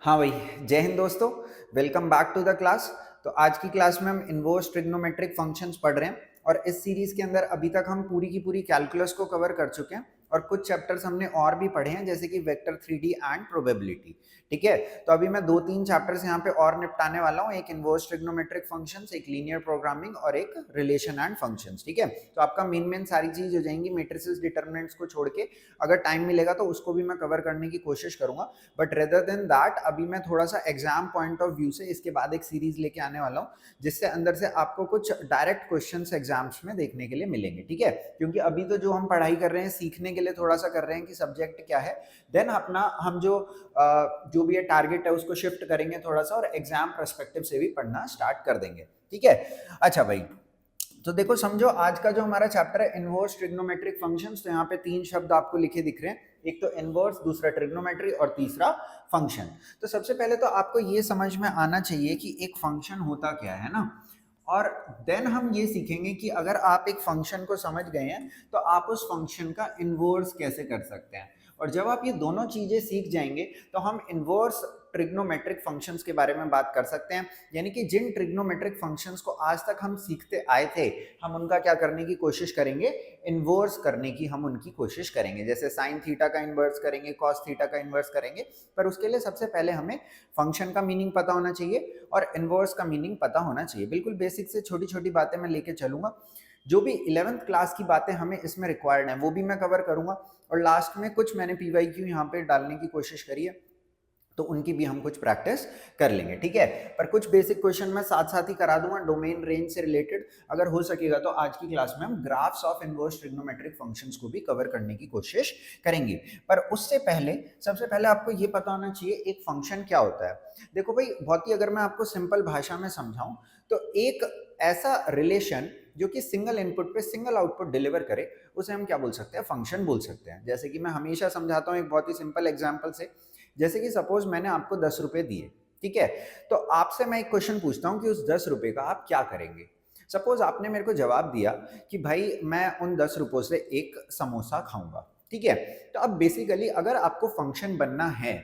हाँ भाई, जय हिंद दोस्तों। Welcome back to the class. तो आज की क्लास में हम इनवर्स ट्रिग्नोमेट्रिक फंक्शंस पढ़ रहे हैं और इस सीरीज के अंदर अभी तक हम पूरी की पूरी कैलकुलस को कवर कर चुके हैं और कुछ चैप्टर्स हमने और भी पढ़े हैं जैसे कि वेक्टर 3D एंड प्रोबेबिलिटी। ठीक है, तो अभी मैं दो तीन चैप्टर्स यहाँ पे और निपटाने वाला हूँ, एक इनवर्स ट्रिग्नोमेट्रिक फंक्शंस, एक लीनियर प्रोग्रामिंग और एक रिलेशन एंड फंक्शंस। ठीक है, तो आपका मेन सारी चीज हो जाएंगी, मेट्रिसेस डिटर्मिनेंट्स को छोड़ के। अगर टाइम मिलेगा तो उसको भी मैं कवर करने की कोशिश करूंगा, बट रेदर देन दैट अभी मैं थोड़ा सा एग्जाम पॉइंट ऑफ व्यू से इसके बाद एक सीरीज लेके आने वाला हूँ जिससे अंदर से आपको कुछ डायरेक्ट क्वेश्चंस एग्जाम्स में देखने के लिए मिलेंगे। ठीक है, क्योंकि अभी तो जो हम पढ़ाई कर रहे हैं सीखने के लिए थोड़ा सा कर रहे हैं कि सब्जेक्ट क्या है, देन अपना हम जो भी टारगेट है उसको शिफ्ट करेंगे थोड़ा सा और एग्जाम पर्सपेक्टिव से भी पढ़ना स्टार्ट कर देंगे। ठीक है, अच्छा भाई, तो देखो समझो आज का जो हमारा चैप्टर है इनवर्स ट्रिग्नोमेट्रिक फंक्शंस, तो यहाँ पे तीन शब्द आपको लिखे दिख रहे हैं, एक तो इनवर्स, दूसरा ट्रिग्नोमेट्री और तीसरा फंक्शन। तो सबसे पहले तो आपको ये समझ में आना चाहिए कि एक फंक्शन होता क्या है ना, और देन हम ये सीखेंगे कि अगर आप एक फंक्शन को समझ गए हैं तो आप उस फंक्शन का इनवर्स कैसे कर सकते हैं। और जब आप ये दोनों चीजें सीख जाएंगे तो हम इनवर्स ट्रिग्नोमेट्रिक फंक्शंस के बारे में बात कर सकते हैं, यानी कि जिन ट्रिग्नोमेट्रिक फंक्शंस को आज तक हम सीखते आए थे हम उनका क्या करने की कोशिश करेंगे, इनवर्स करने की हम उनकी कोशिश करेंगे। जैसे साइन थीटा का इनवर्स करेंगे, कॉस थीटा का इनवर्स करेंगे, पर उसके लिए सबसे पहले हमें फंक्शन का मीनिंग पता होना चाहिए और इनवर्स का मीनिंग पता होना चाहिए। बिल्कुल बेसिक से छोटी छोटी बातें मैं लेके चलूंगा, जो भी 11th क्लास की बातें हमें इसमें रिक्वायर्ड है वो भी मैं कवर करूंगा, और लास्ट में कुछ मैंने पीवाईक्यू यहाँ पे डालने की कोशिश करी है तो उनकी भी हम कुछ प्रैक्टिस कर लेंगे। ठीक है, पर कुछ बेसिक क्वेश्चन मैं साथ साथ ही करा दूंगा डोमेन रेंज से रिलेटेड। अगर हो सकेगा तो आज की क्लास में हम graphs of inverse trigonometric functions को भी कवर करने की कोशिश करेंगे। पर उससे पहले सबसे पहले आपको ये पता होना चाहिए एक फंक्शन क्या होता है। देखो भाई, बहुत ही अगर मैं आपको सिंपल भाषा में समझाऊं तो एक ऐसा रिलेशन जो कि सिंगल इनपुट पे सिंगल आउटपुट डिलीवर करे उसे हम क्या बोल सकते हैं, फंक्शन बोल सकते हैं। जैसे कि मैं हमेशा समझाता हूँ एक बहुत ही सिंपल एग्जांपल से, जैसे कि सपोज मैंने आपको 10 रुपए दिए, ठीक है, तो आपसे मैं एक क्वेश्चन पूछता हूं कि उस 10 रुपए का आप क्या करेंगे। सपोज आपने मेरे को जवाब दिया कि भाई मैं उन 10 रुपयों से एक समोसा खाऊंगा। ठीक है, तो अब बेसिकली अगर आपको फंक्शन बनना है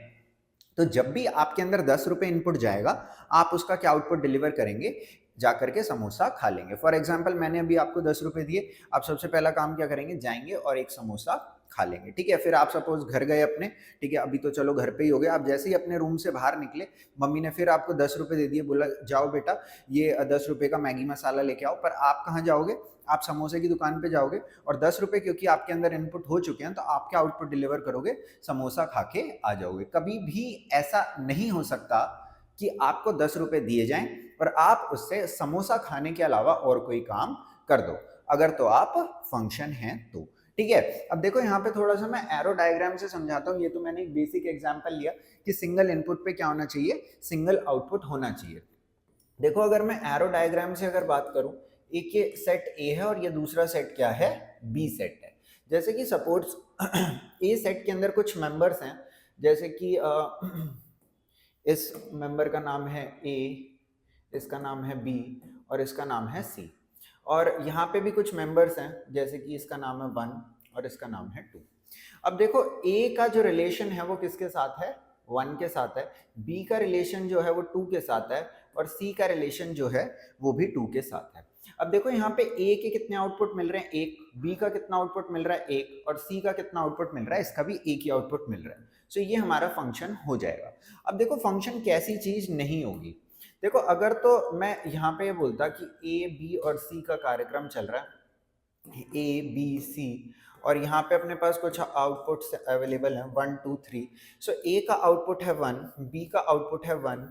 तो जब भी आपके अंदर 10 रुपए इनपुट जाएगा आप उसका क्या आउटपुट डिलीवर करेंगे, जाकर के समोसा खा लेंगे। फॉर एग्जाम्पल मैंने अभी आपको 10 रुपए दिए, आप सबसे पहला काम क्या करेंगे, जाएंगे और एक समोसा खा लेंगे। ठीक है, फिर आप सपोज घर गए अपने, ठीक है, अभी तो चलो घर पे ही हो गया, आप जैसे ही अपने रूम से बाहर निकले मम्मी ने फिर आपको 10 रुपए दे दिए, बोला जाओ बेटा ये 10 रुपए का मैगी मसाला लेके आओ। पर आप कहाँ जाओगे, आप समोसे की दुकान पे जाओगे और 10 रुपए क्योंकि आपके अंदर इनपुट हो चुके हैं तो आप क्या आउटपुट डिलीवर करोगे, समोसा खा के आ जाओगे। कभी भी ऐसा नहीं हो सकता कि आपको 10 रुपए दिए जाएं और आप उससे समोसा खाने के अलावा और कोई काम कर दो, अगर तो आप फंक्शन हैं तो। ठीक है, अब देखो यहाँ पे थोड़ा सा मैं एरो डायग्राम से समझाता हूँ। ये तो मैंने एक बेसिक एग्जांपल लिया कि सिंगल इनपुट पे क्या होना चाहिए, सिंगल आउटपुट होना चाहिए। देखो अगर मैं एरो डायग्राम से अगर बात करूं, एक ये सेट ए है और ये दूसरा सेट क्या है, बी सेट है। जैसे कि सपोज ए सेट के अंदर कुछ मेंबर्स हैं, जैसे कि इस मेंबर का नाम है ए, इसका नाम है बी और इसका नाम है सी। और यहाँ पे भी कुछ मेंबर्स हैं, जैसे कि इसका नाम है 1 और इसका नाम है 2। अब देखो ए का जो रिलेशन है वो किसके साथ है, 1 के साथ है, बी का रिलेशन जो है वो 2 के साथ है और सी का रिलेशन जो है वो भी 2 के साथ है। अब देखो यहाँ पे ए के कितने आउटपुट मिल रहे हैं, एक, बी का कितना आउटपुट मिल रहा है, एक, और सी का कितना आउटपुट मिल रहा है, इसका भी एक ही आउटपुट मिल रहा है। सो ये हमारा फंक्शन हो जाएगा। अब देखो फंक्शन कैसी चीज नहीं होगी, देखो अगर तो मैं यहाँ पे बोलता कि ए बी और सी का कार्यक्रम चल रहा है, ए बी सी, और यहाँ पे अपने पास कुछ आउटपुट्स अवेलेबल हैं 1 2 3। सो ए का आउटपुट है 1, बी का आउटपुट है 1,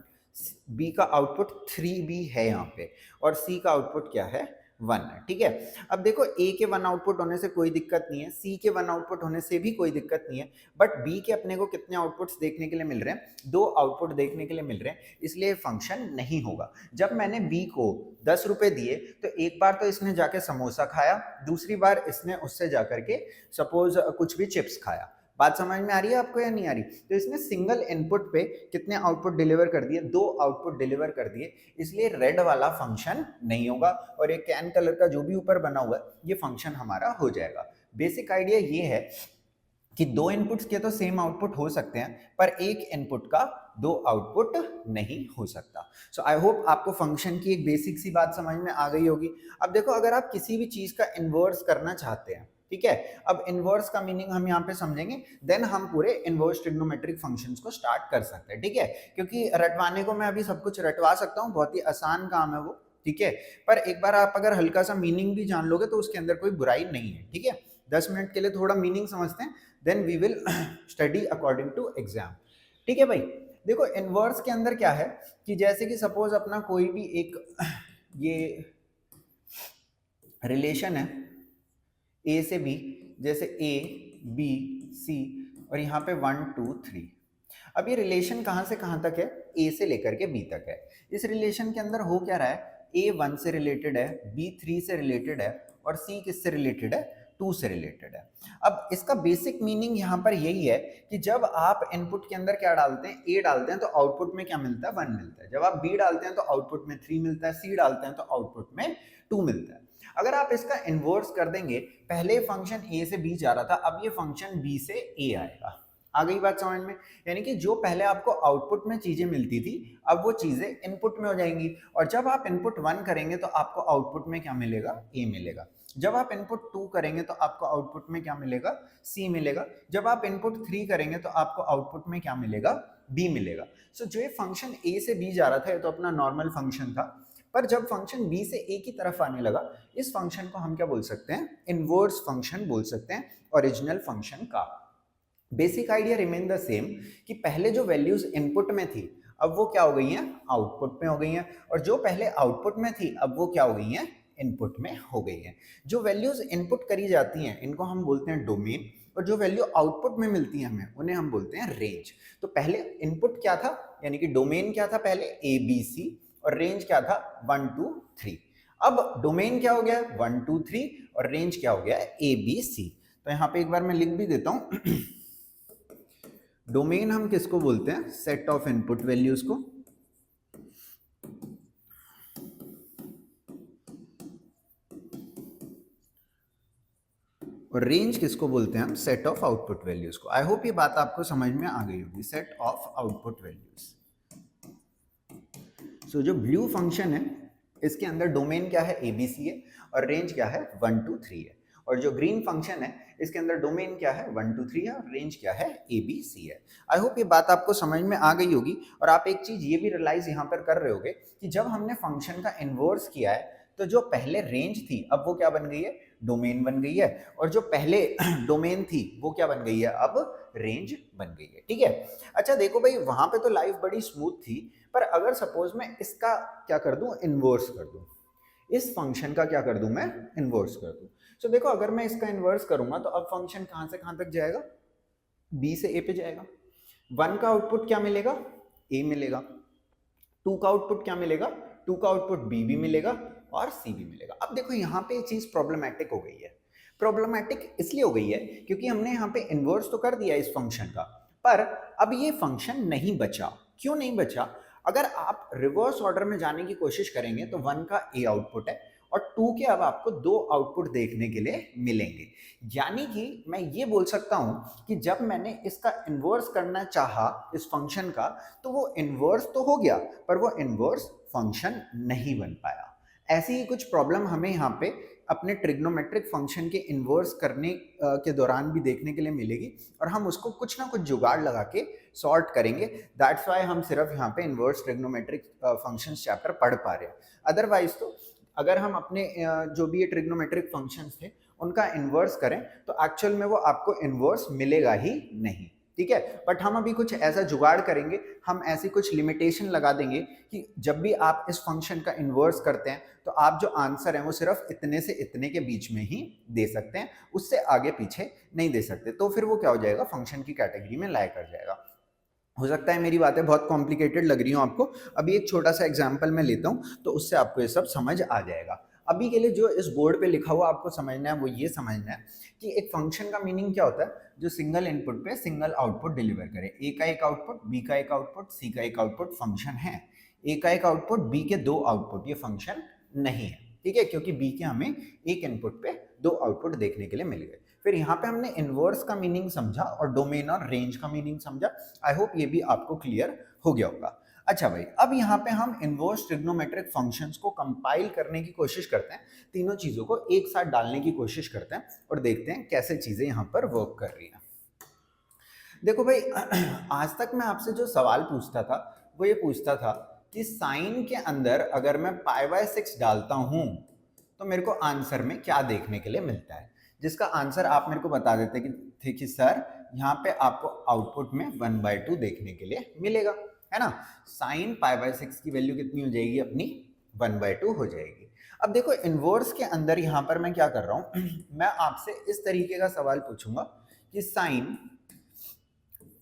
बी का आउटपुट 3 भी है यहाँ पे, और सी का आउटपुट क्या है, 1 है। ठीक है, अब देखो ए के 1 आउटपुट होने से कोई दिक्कत नहीं है, सी के 1 आउटपुट होने से भी कोई दिक्कत नहीं है, बट बी के अपने को कितने आउटपुट्स देखने के लिए मिल रहे हैं, 2 आउटपुट देखने के लिए मिल रहे हैं, इसलिए फंक्शन नहीं होगा। जब मैंने बी को 10 रुपए दिए तो एक बार तो इसने जाके समोसा खाया, दूसरी बार इसने उससे जाकर के सपोज कुछ भी चिप्स खाया। बात समझ में आ रही है आपको या नहीं आ रही? तो इसने सिंगल इनपुट पे कितने आउटपुट डिलीवर कर दिए, 2 आउटपुट डिलीवर कर दिए, इसलिए रेड वाला फंक्शन नहीं होगा और एक कैन कलर का जो भी ऊपर बना हुआ है ये फंक्शन हमारा हो जाएगा। बेसिक आइडिया ये है कि दो इनपुट्स के तो सेम आउटपुट हो सकते हैं पर एक इनपुट का दो आउटपुट नहीं हो सकता। सो आई होप आपको फंक्शन की एक बेसिक सी बात समझ में आ गई होगी। अब देखो, अगर आप किसी भी चीज का इन्वर्स करना चाहते हैं, ठीक है, अब इन्वर्स का मीनिंग हम यहाँ पे समझेंगे, देन हम पूरे इन्वर्स ट्रिग्नोमेट्रिक फंक्शंस को स्टार्ट कर सकते हैं, ठीक है, क्योंकि रटवाने को मैं अभी सब कुछ रटवा सकता हूँ, बहुत ही आसान काम है वो, ठीक है, पर एक बार आप अगर हल्का सा मीनिंग भी जान लोगे तो उसके अंदर कोई बुराई नहीं है, ठीक है। 10 मिनट के लिए थोड़ा मीनिंग समझते हैं, then we will study according to exam, ठीक है भाई। देखो इनवर्स के अंदर क्या है कि जैसे कि सपोज अपना कोई भी एक ये रिलेशन है ए से बी, जैसे ए बी सी और यहाँ पे 1 2 3। अब ये रिलेशन कहाँ से कहाँ तक है, ए से लेकर के बी तक है। इस रिलेशन के अंदर हो क्या रहा है, ए 1 से रिलेटेड है, बी 3 से रिलेटेड है और सी किससे रिलेटेड है, 2 से रिलेटेड है। अब इसका बेसिक मीनिंग यहाँ पर यही है कि जब आप इनपुट के अंदर क्या डालते हैं, ए डालते हैं तो आउटपुट में क्या मिलता है, 1 मिलता है। जब आप बी डालते हैं तो आउटपुट में 3 मिलता है, सी डालते हैं तो आउटपुट में 2 मिलता है। अगर आप इसका इन्वर्स कर देंगे, पहले फंक्शन ए से बी जा रहा था, अब ये फंक्शन बी से ए आएगा। आ गई बात समझ में, यानी कि जो पहले आपको आउटपुट में चीजें मिलती थी अब वो चीजें इनपुट में हो जाएंगी, और जब आप इनपुट 1 करेंगे तो आपको आउटपुट में क्या मिलेगा, ए मिलेगा। जब आप इनपुट 2 करेंगे तो आपको आउटपुट में क्या मिलेगा, सी मिलेगा। जब आप इनपुट 3 करेंगे तो आपको आउटपुट में क्या मिलेगा, बी मिलेगा। सो जो ये फंक्शन ए से बी जा रहा था ये तो अपना नॉर्मल फंक्शन था, पर जब फंक्शन बी से ए की तरफ आने लगा, इस फंक्शन को हम क्या बोल सकते हैं, इनवर्स फंक्शन बोल सकते हैं ओरिजिनल फंक्शन का। Basic idea remain the same कि पहले जो वैल्यूज इनपुट में थी अब वो क्या हो गई हैं, आउटपुट में हो गई हैं, और जो पहले आउटपुट में थी अब वो क्या हो गई हैं, इनपुट में हो गई हैं। जो वैल्यूज इनपुट करी जाती हैं इनको हम बोलते हैं डोमेन, और जो वैल्यू आउटपुट में मिलती है हमें उन्हें हम बोलते हैं रेंज। तो पहले इनपुट क्या था, यानी कि डोमेन क्या था पहले, ए बी सी, और रेंज क्या था 1 2 3। अब डोमेन क्या हो गया 1 2 3 और रेंज क्या हो गया ए बी सी। तो यहाँ पे एक बार मैं लिख भी देता हूँ डोमेन हम किसको बोलते हैं, सेट ऑफ इनपुट वैल्यूज को, और रेंज किसको बोलते हैं हम, सेट ऑफ आउटपुट वैल्यूज को। आई होप ये बात आपको समझ में आ गई होगी, सेट ऑफ आउटपुट वैल्यूज। सो जो ब्लू फंक्शन है इसके अंदर डोमेन क्या है, एबीसी है, और रेंज क्या है 1 2 3 है। और जो ग्रीन फंक्शन है इसके अंदर डोमेन क्या है 1 2 3 है और रेंज क्या है एबीसी है। आई होप ये बात आपको समझ में आ गई होगी। और आप एक चीज ये भी रियलाइज यहाँ पर कर रहे होगे कि जब हमने फंक्शन का इनवर्स किया है तो जो पहले रेंज थी अब वो क्या बन गई है, डोमेन बन गई है, और जो पहले डोमेन थी वो क्या बन गई है, अब रेंज बन गई है, ठीक है। अच्छा देखो भाई, वहां पे तो लाइफ बड़ी स्मूथ थी, पर अगर सपोज मैं इसका क्या कर दूं, इनवर्स कर दूं, इस फंक्शन का क्या कर दूं मैं, इनवर्स कर दूं। सो देखो अगर मैं इसका इनवर्स करूंगा तो अब फंक्शन कहां से कहां तक जाएगा, बी से ए पे जाएगा। 1 का आउटपुट क्या मिलेगा, ए मिलेगा। 2 का आउटपुट क्या मिलेगा, 2 का आउटपुट बी भी मिलेगा और सी भी मिलेगा। अब देखो यहाँ पे चीज प्रॉब्लमैटिक हो गई है। प्रॉब्लमैटिक इसलिए हो गई है क्योंकि हमने यहाँ पे इनवर्स तो कर दिया इस फंक्शन का, पर अब ये फंक्शन नहीं बचा। क्यों नहीं बचा, अगर आप रिवर्स ऑर्डर में जाने की कोशिश करेंगे तो 1 का ए आउटपुट है और 2 के अब आपको 2 आउटपुट देखने के लिए मिलेंगे। यानी कि मैं ये बोल सकता हूं कि जब मैंने इसका इनवर्स करना चाहा इस फंक्शन का, तो वो इनवर्स तो हो गया पर वो इनवर्स फंक्शन नहीं बन पाया। ऐसी ही कुछ प्रॉब्लम हमें यहाँ पे अपने ट्रिग्नोमेट्रिक फंक्शन के इनवर्स करने के दौरान भी देखने के लिए मिलेगी, और हम उसको कुछ ना कुछ जुगाड़ लगा के सॉर्ट करेंगे। दैट्स वाई हम सिर्फ यहाँ पे इनवर्स ट्रिग्नोमेट्रिक फंक्शंस चैप्टर पढ़ पा रहे हैं। अदरवाइज तो अगर हम अपने जो भी ये ट्रिग्नोमेट्रिक फंक्शंस थे उनका इनवर्स करें तो एक्चुअल में वो आपको इनवर्स मिलेगा ही नहीं, ठीक है। बट हम अभी कुछ ऐसा जुगाड़ करेंगे, हम ऐसी कुछ लिमिटेशन लगा देंगे कि जब भी आप इस फंक्शन का इनवर्स करते हैं तो आप जो आंसर है वो सिर्फ इतने से इतने के बीच में ही दे सकते हैं, उससे आगे पीछे नहीं दे सकते। तो फिर वो क्या हो जाएगा, फंक्शन की कैटेगरी में लाया कर जाएगा। हो सकता है मेरी बातें बहुत कॉम्प्लिकेटेड लग रही हो आपको, अभी एक छोटा सा एग्जाम्पल मैं लेता हूँ तो उससे आपको ये सब समझ आ जाएगा। अभी के लिए जो इस बोर्ड पे लिखा हुआ आपको समझना है वो ये समझना है कि एक फंक्शन का मीनिंग क्या होता है, जो सिंगल इनपुट पे सिंगल आउटपुट डिलीवर करे। ए का एक आउटपुट, बी का एक आउटपुट, सी का एक आउटपुट फंक्शन है। ए का एक आउटपुट, बी के 2 आउटपुट, ये फंक्शन नहीं है, ठीक है, क्योंकि बी के हमें एक इनपुट पे 2 आउटपुट देखने के लिए मिल गए। फिर यहाँ पे हमने इनवर्स का मीनिंग समझा और डोमेन और रेंज का मीनिंग समझा। आई होप ये भी आपको क्लियर हो गया होगा। अच्छा भाई, अब यहाँ पे हम इनवर्स ट्रिग्नोमेट्रिक फंक्शंस को कंपाइल करने की कोशिश करते हैं, तीनों चीजों को एक साथ डालने की कोशिश करते हैं और देखते हैं कैसे चीजें यहाँ पर वर्क कर रही हैं। देखो भाई, आज तक मैं आपसे जो सवाल पूछता था वो ये पूछता था कि साइन के अंदर अगर मैं π/6 डालता हूं तो मेरे को आंसर में क्या देखने के लिए मिलता है, जिसका आंसर आप मेरे को बता देते थे कि सर यहाँ पे आपको आउटपुट में 1/2 देखने के लिए मिलेगा, है ना। साइन π/6 की वैल्यू कितनी हो जाएगी अपनी, 1/2 हो जाएगी। अब देखो इनवर्स के अंदर यहाँ पर मैं क्या कर रहा हूँ मैं आपसे इस तरीके का सवाल पूछूंगा कि साइन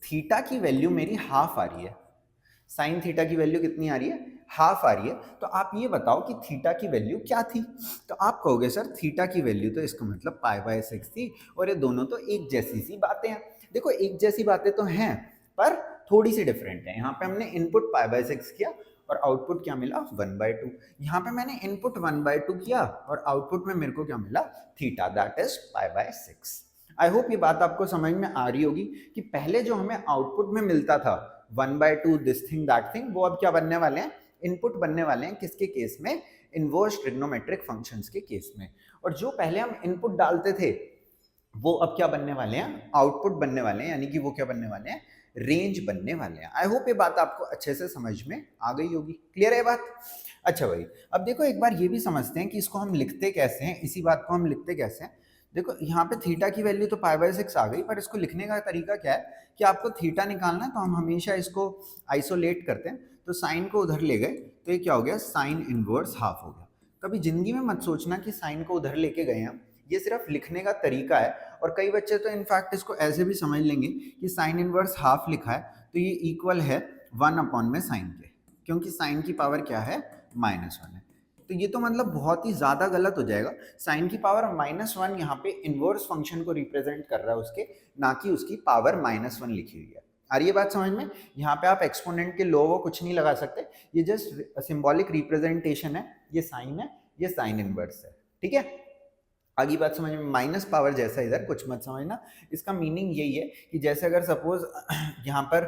थीटा की वैल्यू मेरी हाफ आ रही है, साइन थीटा की वैल्यू कितनी आ रही है, हाफ आ रही है। तो आप ये बताओ कि थीटा की वैल्यू क्या थी। तो आप कहोगे सर थीटा की वैल्यू तो इसका मतलब π/6 थी और ये दोनों तो एक जैसी सी बातें हैं। देखो एक जैसी बातें तो हैं पर थोड़ी सी डिफरेंट है। यहाँ पे हमने इनपुट π/6 किया और आउटपुट क्या मिला, 1/2। यहाँ पे मैंने इनपुट 1/2 किया और आउटपुट में मेरे को क्या मिला, theta, that is π/6। I hope ये बात आपको समझ में आ रही होगी कि पहले जो हमें आउटपुट में मिलता था 1/2 दिस थिंग दैट थिंग, वो अब क्या बनने वाले हैं, इनपुट बनने वाले हैं। किसके केस में, इनवर्स ट्रिग्नोमेट्रिक फंक्शंस के केस में। और जो पहले हम इनपुट डालते थे वो अब क्या बनने वाले हैं, आउटपुट बनने वाले हैं, यानी कि वो क्या बनने वाले हैं, रेंज बनने वाले हैं। आई होप ये बात आपको अच्छे से समझ में आ गई होगी। क्लियर है बात। अच्छा भाई, अब देखो एक बार ये भी समझते हैं कि इसको हम लिखते कैसे हैं, इसी बात को हम लिखते कैसे हैं। देखो यहाँ पे थीटा की वैल्यू तो π/6 आ गई, पर इसको लिखने का तरीका क्या है कि आपको थीटा निकालना है तो हम हमेशा इसको आइसोलेट करते हैं। तो साइन को उधर ले गए तो ये क्या हो गया, साइन इनवर्स हाफ हो गया। कभी जिंदगी में मत सोचना कि साइन को उधर लेके गए हैं, ये सिर्फ लिखने का तरीका है। और कई बच्चे तो इनफैक्ट इसको ऐसे भी समझ लेंगे कि साइन इनवर्स हाफ लिखा है तो ये इक्वल है 1 में साइन के, क्योंकि साइन की पावर क्या है, -1 है। तो ये तो मतलब बहुत ही ज्यादा गलत हो जाएगा। साइन की पावर -1 यहाँ पे इनवर्स फंक्शन को रिप्रेजेंट कर रहा है उसके, ना कि उसकी पावर -1 लिखी हुई है। आ रही है बात समझ में। यहाँ पे आप एक्सपोनेंट के लो वो कुछ नहीं लगा सकते, ये जस्ट सिंबॉलिक रिप्रेजेंटेशन है। ये साइन है, ये साइन इनवर्स है, ठीक है। आगे बात समझ में, माइनस पावर जैसा इधर कुछ मत समझना। इसका मीनिंग यही है कि जैसे अगर सपोज यहाँ पर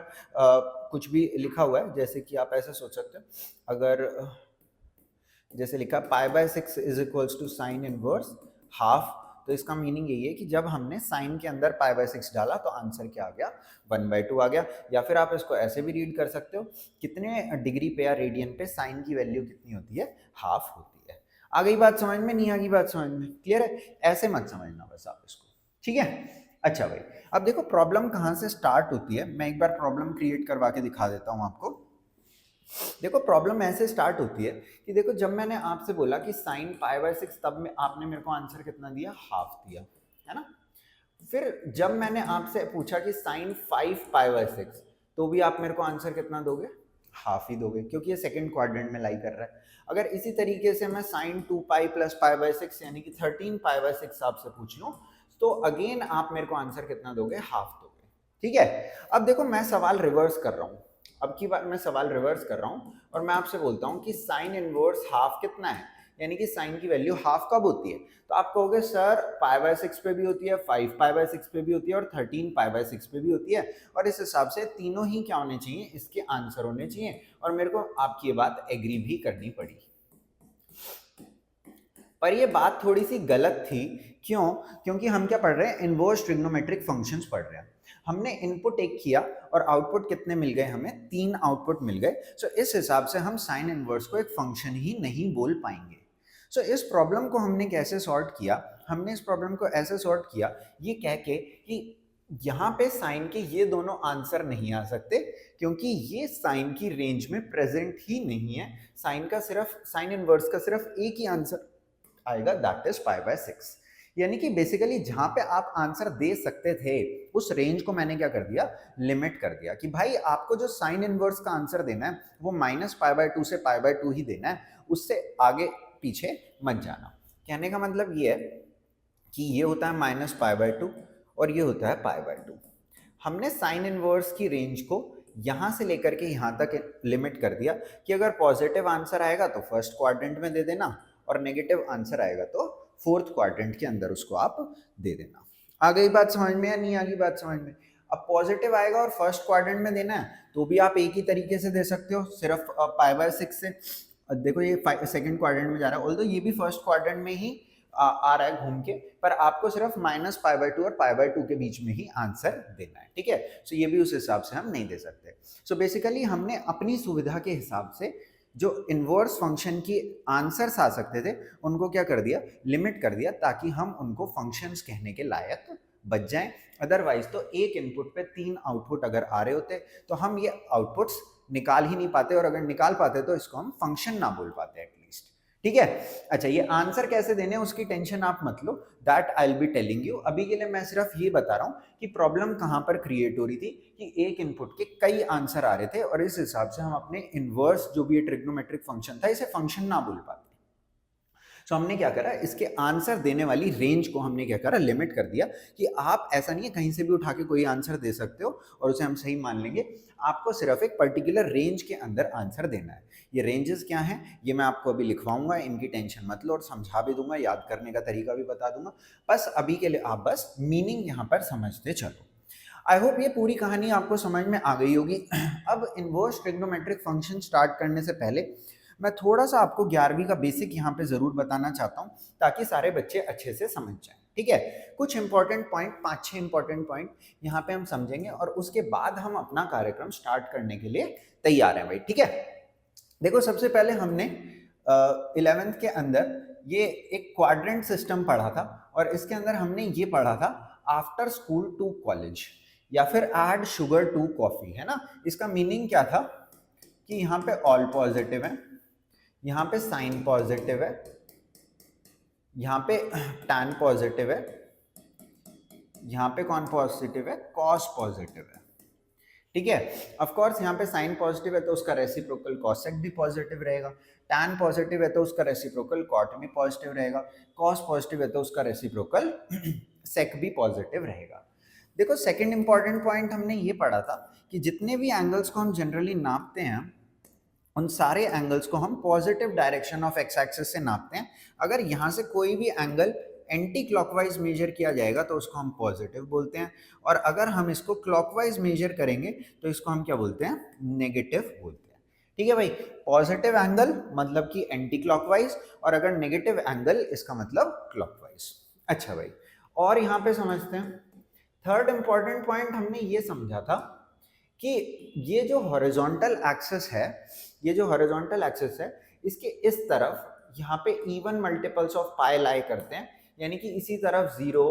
कुछ भी लिखा हुआ है, जैसे कि आप ऐसे सोच सकते हो, अगर जैसे लिखा π/6 is equals to sine inverse half, तो इसका मीनिंग यही है कि जब हमने साइन के अंदर π/6 डाला तो आंसर क्या आ गया, 1/2 आ गया। या फिर आप इसको ऐसे भी रीड कर सकते हो, कितने डिग्री पे या रेडियन पे साइन की वैल्यू कितनी होती है, हाफ होती है। आ गई बात समझ में, नहीं आ गई बात समझ में, क्लियर है। ऐसे मत समझना बस आप इसको, ठीक है। अच्छा भाई, अब देखो प्रॉब्लम कहाँ से स्टार्ट होती है, मैं एक बार प्रॉब्लम क्रिएट करवा के दिखा देता हूँ आपको। देखो प्रॉब्लम ऐसे स्टार्ट होती है कि देखो जब मैंने आपसे बोला कि साइन π/6, तब में आपने मेरे को आंसर कितना दिया, हाफ दिया, है ना। फिर जब मैंने आपसे पूछा कि साइन 5π/6, तो भी आप मेरे को आंसर कितना दोगे, हाफ ही दोगे, क्योंकि ये सेकंड क्वाड्रेंट में लाई कर रहा है। अगर इसी तरीके से मैं साइन 2π + π/6 यानी कि 13π/6 आपसे पूछ लूं, तो अगेन आप मेरे को आंसर कितना दोगे, हाफ दोगे, ठीक है। अब देखो मैं सवाल रिवर्स कर रहा हूं, अब की बार मैं सवाल रिवर्स कर रहा हूं और मैं आपसे बोलता हूं कि साइन इनवर्स हाफ कितना है, यानी कि साइन की वैल्यू हाफ कब होती है। तो आप कहोगे सर π/6 पे भी होती है, 5π/6 पे भी होती है और 13π/6 पे भी होती है, और इस हिसाब से तीनों ही क्या होने चाहिए, इसके आंसर होने चाहिए। और मेरे को आपकी ये बात एग्री भी करनी पड़ी, पर ये बात थोड़ी सी गलत थी। क्यों, क्योंकि हम क्या पढ़ रहे हैं, इनवर्स ट्रिग्नोमेट्रिक फंक्शंस पढ़ रहे हैं। हमने इनपुट एक किया और आउटपुट कितने मिल गए, हमें 3 आउटपुट मिल गए। सो इस हिसाब से हम साइन इनवर्स को एक फंक्शन ही नहीं बोल पाएंगे। सो इस प्रॉब्लम को हमने कैसे सॉर्ट किया, हमने इस प्रॉब्लम को ऐसे सॉर्ट किया ये कह के कि यहाँ पे साइन के ये दोनों आंसर नहीं आ सकते, क्योंकि ये साइन की रेंज में प्रेजेंट ही नहीं है। साइन का सिर्फ, साइन इनवर्स का सिर्फ एक ही आंसर आएगा, दैट इज π/6। यानी कि बेसिकली जहां पे आप आंसर दे सकते थे उस रेंज को मैंने क्या कर दिया, लिमिट कर दिया कि भाई आपको जो साइन इनवर्स का आंसर देना है वो -π/2 से π/2 ही देना है, उससे आगे पीछे मत जाना। कहने का मतलब ये है कि ये होता है -π/2 और ये होता है π/2। हमने साइन इनवर्स की रेंज को यहां से लेकर के यहां तक लिमिट कर दिया कि अगर पॉजिटिव आंसर आएगा तो फर्स्ट क्वाड्रेंट में दे देना और नेगेटिव आंसर आएगा तो फोर्थ क्वाड्रेंट के अंदर उसको आप दे देना। आ गई बात समझ में या नहीं आ गई बात समझ में? अब पॉजिटिव आएगा और फर्स्ट क्वाड्रेंट में देना है तो भी आप एक ही तरीके से दे सकते हो, सिर्फ π/6 से। देखो ये सेकंड क्वाड्रेंट में जा रहा है, ऑल्दो ये भी फर्स्ट क्वाड्रेंट में ही आ रहा है घूम के, पर आपको सिर्फ -π/2 और π/2 के बीच में ही आंसर देना है, ठीक है। सो ये भी उस हिसाब से हम नहीं दे सकते। सो बेसिकली हमने अपनी सुविधा के हिसाब से जो इनवर्स फंक्शन की आंसर्स आ सकते थे उनको क्या कर दिया, लिमिट कर दिया, ताकि हम उनको फंक्शंस कहने के लायक बच जाएं। अदरवाइज तो एक इनपुट पे 3 आउटपुट अगर आ रहे होते तो हम ये आउटपुट्स निकाल ही नहीं पाते, और अगर निकाल पाते तो इसको हम फंक्शन ना बोल पाते एटलीस्ट, ठीक है। अच्छा, ये आंसर कैसे देने उसकी टेंशन आप मत लो, that I will be telling you. अभी के लिए मैं सिर्फ ये बता रहा हूँ कि प्रॉब्लम कहाँ पर क्रिएट हो रही थी, कि एक इनपुट के कई आंसर आ रहे थे और इस हिसाब से हम अपने इनवर्स जो भी ये ट्रिग्नोमेट्रिक फंक्शन था इसे फंक्शन ना बोल पाते। सो हमने क्या करा, इसके आंसर देने वाली रेंज को हमने क्या करा, लिमिट कर दिया कि आप ऐसा नहीं है कहीं से भी उठा के कोई आंसर दे सकते हो और उसे हम सही मान लेंगे। आपको सिर्फ एक पर्टिकुलर रेंज के अंदर आंसर देना है। ये रेंजेस क्या हैं ये मैं आपको अभी लिखवाऊंगा, इनकी टेंशन मत लो, और समझा भी दूंगा, याद करने का तरीका भी बता दूंगा। बस अभी के लिए आप बस मीनिंग यहाँ पर समझते चलो। आई होप ये पूरी कहानी आपको समझ में आ गई होगी। अब इनवर्स ट्रिग्नोमेट्रिक फंक्शन स्टार्ट करने से पहले मैं थोड़ा सा आपको 11वीं का बेसिक यहाँ पे जरूर बताना चाहता हूँ, ताकि सारे बच्चे अच्छे से समझ जाएं, ठीक है। कुछ इंपॉर्टेंट पॉइंट, 5-6 इंपॉर्टेंट पॉइंट यहाँ पे हम समझेंगे और उसके बाद हम अपना कार्यक्रम स्टार्ट करने के लिए तैयार हैं भाई, ठीक है। देखो, सबसे पहले हमने 11th के अंदर ये एक क्वाड्रेंट सिस्टम पढ़ा था, और इसके अंदर हमने ये पढ़ा था आफ्टर स्कूल टू कॉलेज, या फिर ऐड शुगर टू कॉफी, है ना। इसका मीनिंग क्या था कि यहाँ पे ऑल पॉजिटिव है, यहाँ पे साइन पॉजिटिव है, यहाँ पे टैन पॉजिटिव है, यहाँ पे कौन पॉजिटिव है, कॉस पॉजिटिव है, ठीक है। ऑफ कोर्स यहाँ पे साइन पॉजिटिव है तो उसका रेसिप्रोकल कॉसेक भी पॉजिटिव रहेगा, टैन पॉजिटिव है तो उसका रेसिप्रोकल कॉट भी पॉजिटिव रहेगा, कॉस पॉजिटिव है तो उसका रेसिप्रोकल सेक भी पॉजिटिव रहेगा। देखो, सेकंड इंपॉर्टेंट पॉइंट हमने ये पढ़ा था कि जितने भी एंगल्स को हम जनरली नापते हैं उन सारे एंगल्स को हम positive direction of x axis से नापते हैं। अगर यहाँ से कोई भी एंगल एंटी क्लॉकवाइज मेजर किया जाएगा तो उसको हम पॉजिटिव बोलते हैं, और अगर हम इसको क्लॉकवाइज मेजर करेंगे तो इसको हम क्या बोलते हैं, नेगेटिव बोलते हैं, ठीक है भाई। पॉजिटिव एंगल मतलब कि एंटी क्लॉकवाइज, और अगर नेगेटिव एंगल इसका मतलब क्लॉकवाइज। अच्छा भाई, और यहाँ पे समझते हैं थर्ड इंपॉर्टेंट पॉइंट हमने ये समझा था कि ये जो हॉरिजॉन्टल एक्सिस है, ये जो हॉरिजॉन्टल एक्सिस है इसके इस तरफ यहाँ पे इवन मल्टीपल्स ऑफ पाई लाई करते हैं, यानी कि इसी तरफ 0,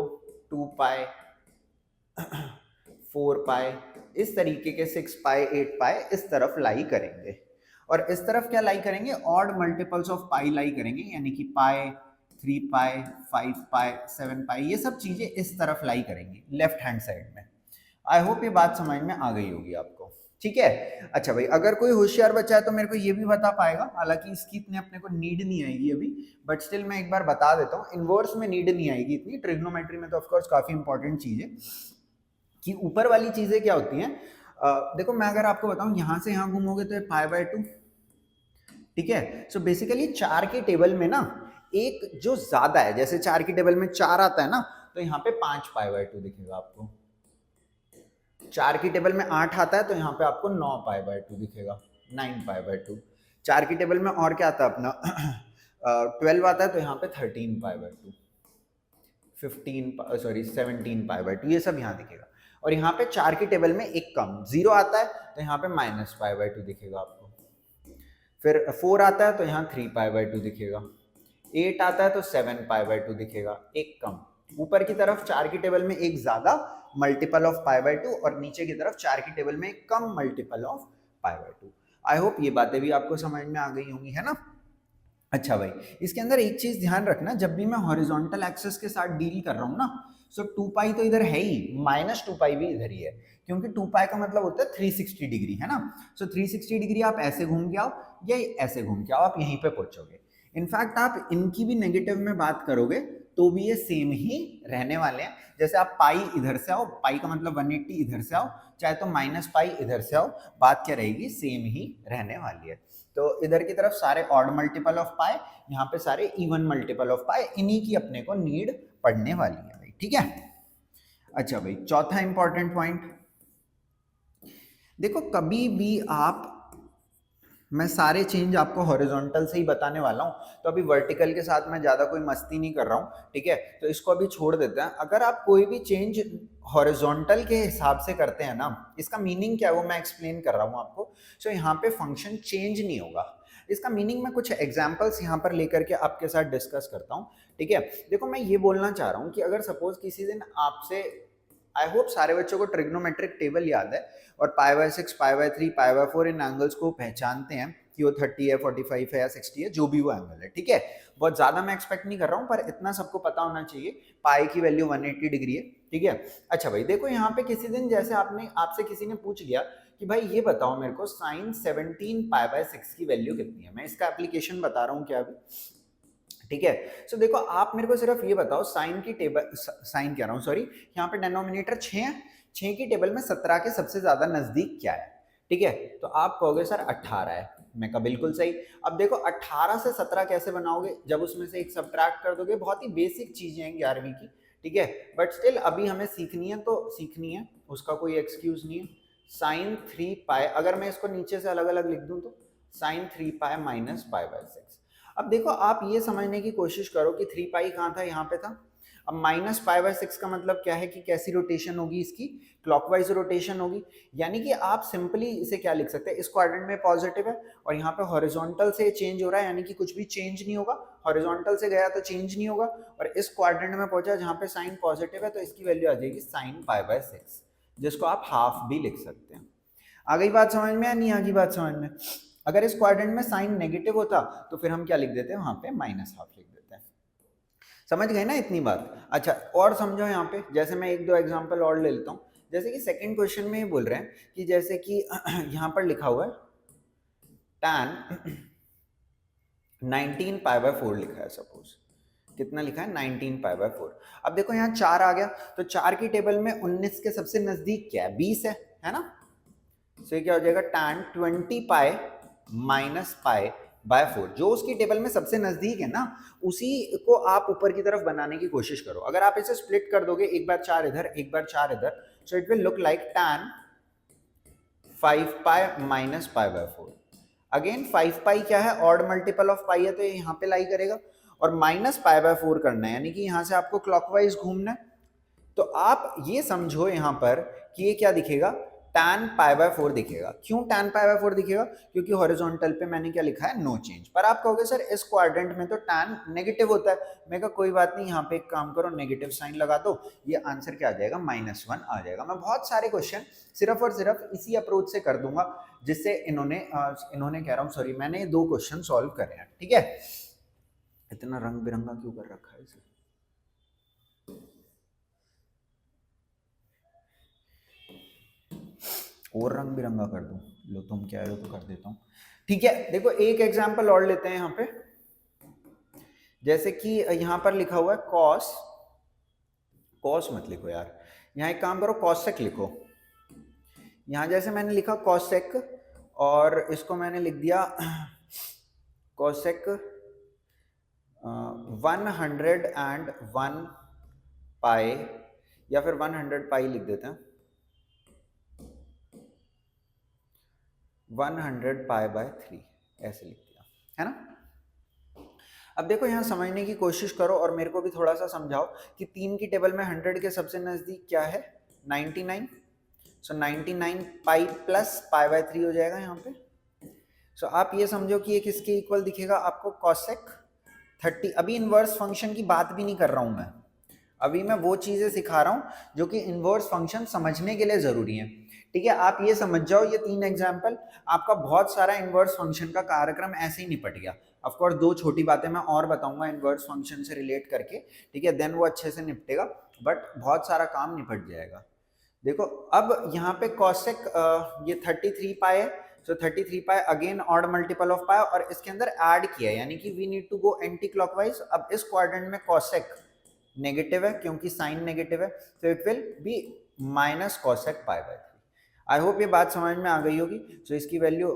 2 पाई, 4 पाई, इस तरीके के 6 पाई, 8 पाई इस तरफ लाई करेंगे, और इस तरफ क्या लाई करेंगे, ऑड मल्टीपल्स ऑफ पाई लाई करेंगे, यानी कि पाई, 3 पाई, 5 पाई, 7 पाई, ये सब चीजें इस तरफ लाई करेंगे लेफ्ट हैंड साइड में। आई होप ये बात समझ में आ गई होगी आपको, ठीक है। अच्छा भाई, अगर कोई होशियार बच्चा है तो मेरे को ये भी बता पाएगा, हालांकि इसकी इतने अपने को नीड नहीं आएगी अभी, बट स्टिल मैं एक बार बता देता हूँ। इनवर्स में नीड नहीं आएगी इतनी, ट्रिग्नोमेट्री में तो ऑफकोर्स काफी इंपॉर्टेंट चीज है कि ऊपर वाली चीजें क्या होती हैं। देखो, मैं अगर आपको बताऊं यहाँ से यहाँ घूमोगे तो π/2, ठीक है। सो बेसिकली 4 के टेबल में ना एक जो ज्यादा है, जैसे 4 की टेबल में 4 आता है ना, तो यहाँ पे 5 π/2 दिखेगा आपको। 4 की टेबल में 8 आता है तो यहाँ पे आपको 9 π/2 दिखेगा, 9 π/2। 4 की टेबल में और क्या आता है अपना 12 आता है तो यहाँ पे 13 π/2, 17 π/2, ये सब यहाँ दिखेगा। और यहाँ पे 4 की टेबल में एक कम 0 आता है तो यहाँ पे -π/2 दिखेगा आपको। फिर 4 आता है तो यहाँ 3 π/2 दिखेगा, 8 आता है तो 7 π/2 दिखेगा, एक कम। ऊपर की तरफ 4 की टेबल में एक ज्यादा मल्टीपल ऑफ π/2, और नीचे की तरफ 4 की टेबल में एक कम मल्टीपल ऑफ π/2। आई होप ये बातें भी आपको समझ में आ गई होंगी, है ना। अच्छा भाई, इसके अंदर एक चीज ध्यान रखना, जब भी मैं हॉरिजॉन्टल एक्सिस के साथ डील कर रहा हूँ ना, सो 2 पाई तो इधर है ही, -2 पाई भी इधर ही है, क्योंकि 2 पाई का मतलब होता है 360 डिग्री, है ना। सो 360 डिग्री आप ऐसे घूम के आओ या ऐसे घूम के आओ, आप यहीं पे पहुंचोगे। इनफैक्ट आप इनकी भी नेगेटिव में बात करोगे तो भी ये सेम ही रहने वाले हैं। जैसे आप पाई इधर से आओ, पाई का मतलब 180 इधर से आओ, चाहे तो -पाई इधर से आओ, बात क्या रहेगी, सेम ही रहने वाली है। तो इधर की तरफ सारे ऑड मल्टीपल ऑफ पाई, यहाँ पे सारे इवन मल्टीपल ऑफ पाई, इन्हीं की अपने को नीड पड़ने वाली है भाई, ठीक है। अच्छा भाई, चौथा इंपॉर्टेंट पॉइंट, देखो कभी भी आप, मैं सारे चेंज आपको हॉरिजॉन्टल से ही बताने वाला हूँ, तो अभी वर्टिकल के साथ मैं ज़्यादा कोई मस्ती नहीं कर रहा हूँ, ठीक है, तो इसको अभी छोड़ देते हैं। अगर आप कोई भी चेंज हॉरिजॉन्टल के हिसाब से करते हैं ना, इसका मीनिंग क्या है वो मैं एक्सप्लेन कर रहा हूँ आपको। सो यहाँ पे फंक्शन चेंज नहीं होगा। इसका मीनिंग मैं कुछ एग्जाम्पल्स यहाँ पर लेकर के आपके साथ डिस्कस करता हूँ, ठीक है। देखो मैं ये बोलना चाह रहा हूँ कि अगर सपोज किसी दिन आपसे, आई होप सारे बच्चों को ट्रिग्नोमेट्रिक टेबल याद है और π/6, π/3, π/4 इन एंगल्स को पहचानते हैं कि वो 30 है, 45 है या 60 है, जो भी वो एंगल है, ठीक है। बहुत ज्यादा मैं एक्सपेक्ट नहीं कर रहा हूँ, पर इतना सबको पता होना चाहिए, पाई की वैल्यू 180 डिग्री है, ठीक है। अच्छा भाई देखो यहाँ पे किसी दिन जैसे आपसे किसी ने पूछ लिया कि भाई ये बताओ मेरे को साइन 17 π/6 की वैल्यू कितनी है, मैं इसका एप्लीकेशन बता रहा हूँ क्या अभी, ठीक है। सो देखो आप मेरे को सिर्फ ये बताओ, साइन की टेबल, साइन कह रहा हूँ सॉरी, यहाँ पे डिनोमिनेटर 6 है, 6 की टेबल में 17 के सबसे ज्यादा नजदीक क्या है, ठीक है। तो आप कहोगे सर 18 है, मैं कहा बिल्कुल सही। अब देखो 18 से 17 कैसे बनाओगे, जब उसमें से एक सब्ट्रैक्ट कर दोगे, बहुत ही बेसिक चीजें हैं 11वीं की, ठीक है, बट स्टिल अभी हमें सीखनी है तो सीखनी है, उसका कोई एक्सक्यूज नहीं है। साइन 3 अगर मैं इसको नीचे से अलग अलग लिख दूं तो साइन 3 माइनस π/6। अब देखो आप ये समझने की कोशिश करो कि 3 कहाँ था, यहाँ पे था। अब माइनस π/6 का मतलब क्या है कि कैसी रोटेशन होगी इसकी, क्लॉकवाइज रोटेशन होगी, यानी कि आप सिंपली इसे क्या लिख सकते हैं, इस क्वाड्रेंट में पॉजिटिव है और यहाँ पे हॉरिजॉन्टल से चेंज हो रहा है, यानी कि कुछ भी चेंज नहीं होगा, हॉरिजॉन्टल से गया तो चेंज नहीं होगा, और इस क्वाड्रेंट में पहुंचा जहाँ पे साइन पॉजिटिव है, तो इसकी वैल्यू आ जाएगी साइन π/6, जिसको आप हाफ भी लिख सकते हैं। आ गई बात समझ में या नहीं आ गई बात समझ में? अगर इस क्वाड्रेंट में साइन नेगेटिव होता तो फिर हम क्या लिख देते हैं, वहां पे माइनस हाफ लिख देते हैं। समझ गए ना इतनी बात? अच्छा और समझो यहाँ पे, जैसे मैं एक दो एग्जांपल और ले लेता हूँ। जैसे कि सेकंड क्वेश्चन में ये बोल रहे हैं कि जैसे कि यहाँ पर लिखा हुआ है tan 19π/4 लिखा है, सपोज कितना लिखा है 19π/4। अब देखो यहाँ 4 आ गया, तो 4 की टेबल में 19 के सबसे नजदीक क्या है, 20 है ना। तो ये क्या हो जाएगा, tan 20π माइनस π/4, जो उसकी टेबल में सबसे नजदीक है ना, उसी को आप ऊपर की तरफ बनाने की कोशिश करो। अगर आप इसे स्प्लिट कर दोगे, एक बार 4 इधर एक बार 4 इधर, so it will look like tan 5π minus π/4। Again 5π क्या है, ऑड मल्टीपल ऑफ पाई है, तो ये यहाँ पे लाई करेगा, और माइनस π/4 करना है, यानी कि यहाँ से आपको क्लॉकवाइज घूमना है। तो आप ये समझो यहाँ पर कि ये क्या दिखेगा, tan π/4 दिखेगा। क्यों tan π/4 दिखेगा, क्योंकि हॉरिजॉन्टल पे मैंने क्या लिखा है, नो चेंज। पर आप कहोगे सर इस क्वाड्रेंट में तो tan नेगेटिव होता है, मैं कहा कोई बात नहीं, यहाँ पे एक काम करो, नेगेटिव साइन लगा दो, ये आंसर क्या आ जाएगा, -1 आ जाएगा। मैं बहुत सारे क्वेश्चन सिर्फ और सिर्फ इसी अप्रोच से कर दूंगा, जिससे इन्होंने कह रहा हूँ सॉरी, मैंने 2 क्वेश्चन सॉल्व करे हैं, ठीक है। इतना रंग बिरंगा क्यों कर रखा है इसे, और रंग बिरंगा कर दूं, लो तुम कह रहे हो तो कर देता हूं, ठीक है। देखो एक एग्जांपल और लेते हैं यहाँ पे, जैसे कि यहाँ पर लिखा हुआ है कॉस, कॉस मत लिखो यार, यहाँ एक काम करो कॉसेक लिखो। यहाँ जैसे मैंने लिखा कॉसेक, और इसको मैंने लिख दिया कॉसेक 101 पाई, या फिर 100 पाई लिख देते हैं, 100π/3 ऐसे लिख दिया, है ना। अब देखो यहाँ समझने की कोशिश करो और मेरे को भी थोड़ा सा समझाओ कि 3 की टेबल में 100 के सबसे नजदीक क्या है, 99। सो 99π प्लस π/3 हो जाएगा यहाँ पे। सो आप ये समझो कि ये किसके इक्वल दिखेगा आपको, कॉसेक 30। अभी इनवर्स फंक्शन की बात भी नहीं कर रहा हूँ मैं, अभी मैं वो चीजें सिखा रहा हूँ जो कि इनवर्स फंक्शन समझने के लिए जरूरी है, ठीक है। आप ये समझ जाओ, ये 3 एग्जाम्पल, आपका बहुत सारा इनवर्स फंक्शन का कार्यक्रम ऐसे ही निपट गया। ऑफ कोर्स 2 छोटी बातें मैं और बताऊंगा इनवर्स फंक्शन से रिलेट करके, ठीक है, देन वो अच्छे से निपटेगा, बट बहुत सारा काम निपट जाएगा। देखो अब यहाँ पे कॉसेक ये 33π है, so 33π again odd multiple of pi, और इसके अंदर ऐड किया है, यानी कि we need to go anti clockwise. अब इस क्वाड्रेंट में कॉसेक नेगेटिव है क्योंकि साइन नेगेटिव है, तो it will be minus cosec π/3। I hope ये बात समझ में आ गई होगी। सो इसकी वैल्यू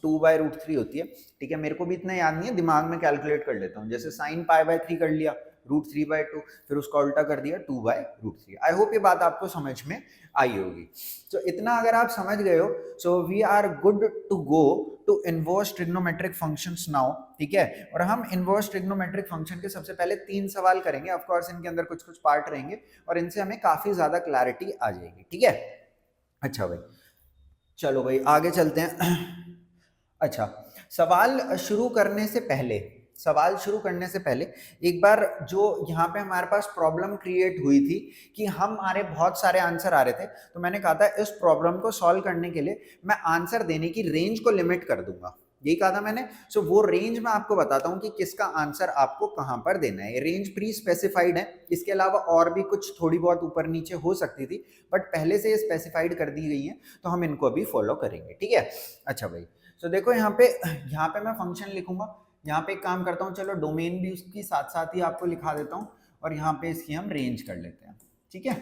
2/√3 होती है, ठीक है। मेरे को भी इतना याद नहीं है, दिमाग में कैलकुलेट कर लेता हूँ। जैसे साइन π/3 कर लिया √3/2, फिर उसका उल्टा कर दिया 2/√3। आई होप ये बात आपको समझ में आई होगी। तो इतना अगर आप समझ गए हो, so we are good to go to inverse trigonometric functions now, ठीक है। और हम इनवर्स ट्रिग्नोमेट्रिक फंक्शन के सबसे पहले 3 सवाल करेंगे, ऑफ कोर्स इनके अंदर कुछ कुछ पार्ट रहेंगे और इनसे हमें काफी ज्यादा क्लैरिटी आ जाएगी, ठीक है। अच्छा भाई, चलो भाई आगे चलते हैं। अच्छा, सवाल शुरू करने से पहले एक बार जो यहाँ पे हमारे पास प्रॉब्लम क्रिएट हुई थी कि हमारे बहुत सारे आंसर आ रहे थे, तो मैंने कहा था इस प्रॉब्लम को सॉल्व करने के लिए मैं आंसर देने की रेंज को लिमिट कर दूंगा, यही कहा था मैंने। सो वो रेंज मैं आपको बताता हूँ कि किसका आंसर आपको कहाँ पर देना है। रेंज प्री स्पेसिफाइड है, इसके अलावा और भी कुछ थोड़ी बहुत ऊपर नीचे हो सकती थी, बट पहले से ये स्पेसिफाइड कर दी गई है, तो हम इनको अभी फॉलो करेंगे, ठीक है। अच्छा भाई, तो देखो यहाँ पे मैं फंक्शन लिखूंगा, यहाँ पे एक काम करता हूँ, चलो डोमेन भी उसकी साथ साथ ही आपको लिखा देता हूँ और यहाँ पे इसकी हम रेंज कर लेते हैं, ठीक है।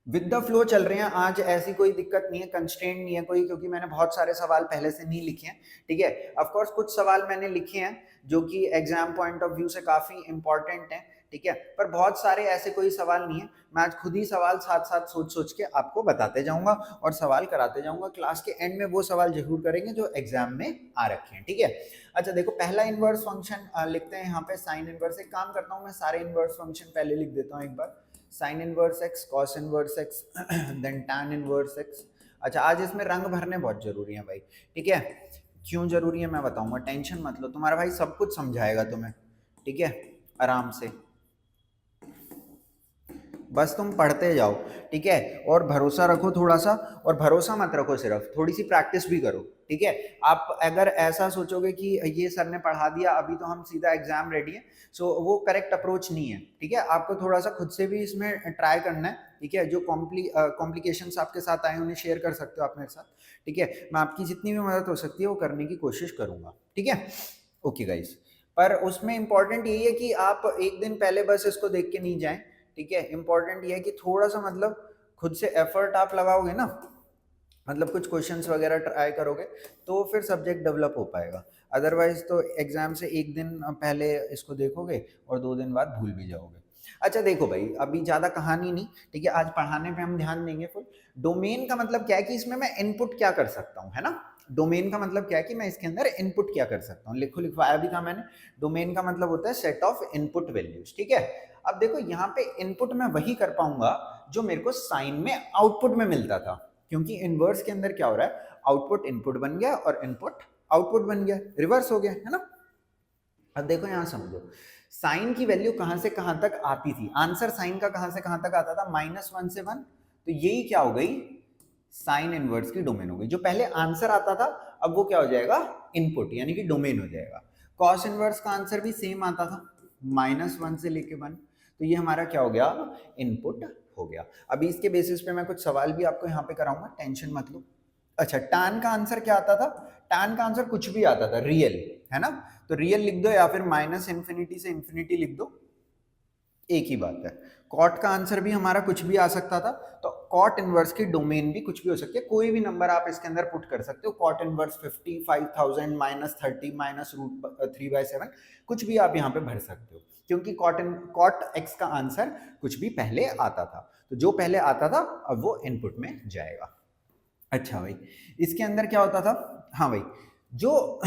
विद द फ्लो चल रहे हैं आज, ऐसी कोई दिक्कत नहीं है, कंस्ट्रेंट नहीं है कोई, क्योंकि मैंने बहुत सारे सवाल पहले से नहीं लिखे हैं, ठीक है। ऑफ कोर्स कुछ सवाल मैंने लिखे हैं जो कि एग्जाम पॉइंट ऑफ व्यू से काफी इंपॉर्टेंट हैं, ठीक है, पर बहुत सारे ऐसे कोई सवाल नहीं है। मैं आज खुद ही सवाल साथ साथ सोच सोच के आपको बताते जाऊंगा और सवाल कराते जाऊंगा। क्लास के एंड में वो सवाल जरूर करेंगे जो एग्जाम में आ रखे हैं, ठीक है। अच्छा देखो, पहला इनवर्स फंक्शन लिखते हैं यहाँ पे, साइन इनवर्स। एक काम करता हूँ, मैं सारे इनवर्स फंक्शन पहले लिख देता हूँ एक बार। Sine inverse X, cos inverse X, then tan inverse X. अच्छा, आज इसमें रंग भरने बहुत जरूरी है भाई, ठीक है। क्यों जरूरी है मैं बताऊंगा, टेंशन मत लो, तुम्हारा भाई सब कुछ समझाएगा तुम्हें, ठीक है, आराम से, बस तुम पढ़ते जाओ, ठीक है। और भरोसा रखो थोड़ा सा, और भरोसा मत रखो सिर्फ, थोड़ी सी प्रैक्टिस भी करो, ठीक है। आप अगर ऐसा सोचोगे कि ये सर ने पढ़ा दिया अभी तो हम सीधा एग्जाम रेडी है, सो वो करेक्ट अप्रोच नहीं है, ठीक है। आपको थोड़ा सा खुद से भी इसमें ट्राई करना है, ठीक है। जो कॉम्प्लिकेशंस आपके साथ आए उन्हें शेयर कर सकते हो आप मेरे साथ, ठीक है। मैं आपकी जितनी भी मदद हो सकती है वो करने की कोशिश करूंगा, ठीक है। ओके गाइस, पर उसमें इंपॉर्टेंट यही है कि आप एक दिन पहले बस इसको देख के नहीं जाएं, ठीक है। इंपॉर्टेंट ये है कि थोड़ा सा मतलब खुद से एफर्ट आप लगाओगे ना, मतलब कुछ क्वेश्चंस वगैरह ट्राई करोगे तो फिर सब्जेक्ट डेवलप हो पाएगा। अदरवाइज तो एग्जाम से एक दिन पहले इसको देखोगे और 2 दिन बाद भूल भी जाओगे। अच्छा देखो भाई, अभी ज्यादा कहानी नहीं, ठीक है, आज पढ़ाने पे हम ध्यान देंगे फुल। डोमेन का मतलब क्या है कि इसमें मैं इनपुट क्या कर सकता हूँ, है ना। डोमेन का मतलब क्या है कि मैं इसके अंदर इनपुट क्या कर सकता हूँ, लिखवाया भी था मैंने। डोमेन का मतलब होता है सेट ऑफ इनपुट वैल्यूज, ठीक है। अब देखो यहाँ पे इनपुट मैं वही कर पाऊंगा जो मेरे को साइन में आउटपुट में मिलता था, क्योंकि इनवर्स के अंदर क्या हो रहा है, आउटपुट इनपुट बन गया और इनपुट आउटपुट बन गया, रिवर्स हो गया, है ना। अब देखो यहां समझो, साइन की वैल्यू कहां से कहां तक आती थी, आंसर साइन का कहां से कहां तक आता था, -1 से 1, तो यही क्या हो गई, साइन इनवर्स की डोमेन हो गई। जो पहले आंसर आता था अब वो क्या हो जाएगा, इनपुट, यानी कि डोमेन हो जाएगा। कॉस इनवर्स का आंसर भी सेम आता था, -1 से लेके 1, तो ये हमारा क्या हो गया, इनपुट हो गया। अभी इसके बेसिस पे मैं कुछ सवाल भी आपको यहाँ पे कराऊंगा, टेंशन मत लो। अच्छा, टैन का आंसर क्या आता था, टैन का आंसर कुछ भी आता था, रियल, है ना, तो रियल लिख दो या फिर -इन्फिनिटी से इन्फिनिटी लिख दो, एक ही बात है। कॉट का आंसर भी हमारा कुछ भी आ सकता था, तो कॉट इनवर्स की डोमेन भी कुछ भी हो सकती है, कोई भी नंबर आप इसके अंदर पुट कर सकते हो। कॉट इनवर्स 50, 5000, -30, -√3/7, कुछ भी आप यहाँ पे भर सकते हो, क्योंकि कॉट एक्स का आंसर कुछ भी पहले आता था, तो जो पहले आता था अब वो इनपुट में जाएगा। अच्छा भाई, इसके अंदर क्या होता था, हाँ भाई, जो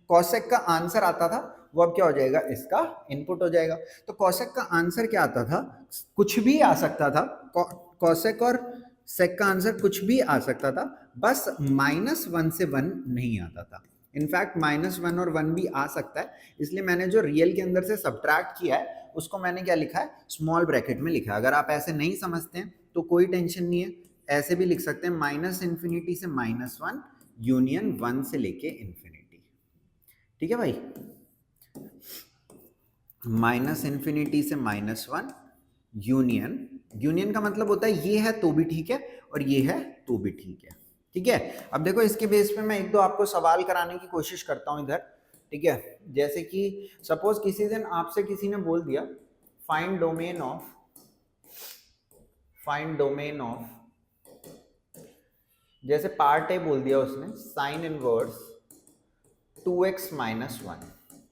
कॉसेक का आंसर आता था वो अब क्या हो जाएगा, इसका इनपुट हो जाएगा। तो कॉसेक का आंसर क्या आता था, कुछ भी आ सकता था, कॉसेक और सेक का आंसर कुछ भी आ सकता था, बस -1 से 1 नहीं आता था। इनफैक्ट -1 और 1 भी आ सकता है, इसलिए मैंने जो रियल के अंदर से सब्ट्रैक्ट किया है उसको मैंने क्या लिखा है, स्मॉल ब्रैकेट में लिखा है। अगर आप ऐसे नहीं समझते हैं तो कोई टेंशन नहीं है, ऐसे भी लिख सकते हैं, -इन्फिनिटी से -1 यूनियन 1 से लेके इन्फिनिटी, ठीक है भाई। -इन्फिनिटी से -1 यूनियन का मतलब होता है ये है तो भी ठीक है और ये है तो भी ठीक है, ठीक है। अब देखो इसके बेस पे मैं एक दो आपको सवाल कराने की कोशिश करता हूं इधर, ठीक है। जैसे कि सपोज किसी दिन आपसे किसी ने बोल दिया फाइंड डोमेन ऑफ, जैसे पार्ट ए बोल दिया उसने, साइन इनवर्स 2x - 1,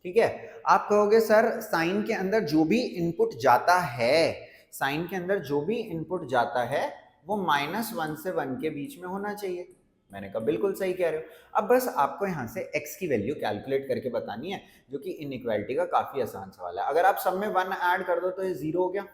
ठीक है। आप कहोगे सर साइन के अंदर जो भी इनपुट जाता है, साइन के अंदर जो भी इनपुट जाता है वो -1 से 1 के बीच में होना चाहिए। मैंने कहा बिल्कुल सही कह रहे हो। अब बस आपको यहाँ से x की वैल्यू कैलकुलेट करके बतानी है, जो कि इनइक्वालिटी का काफी आसान सवाल है। अगर आप सब में 1 ऐड कर दो तो ये 0 हो गया,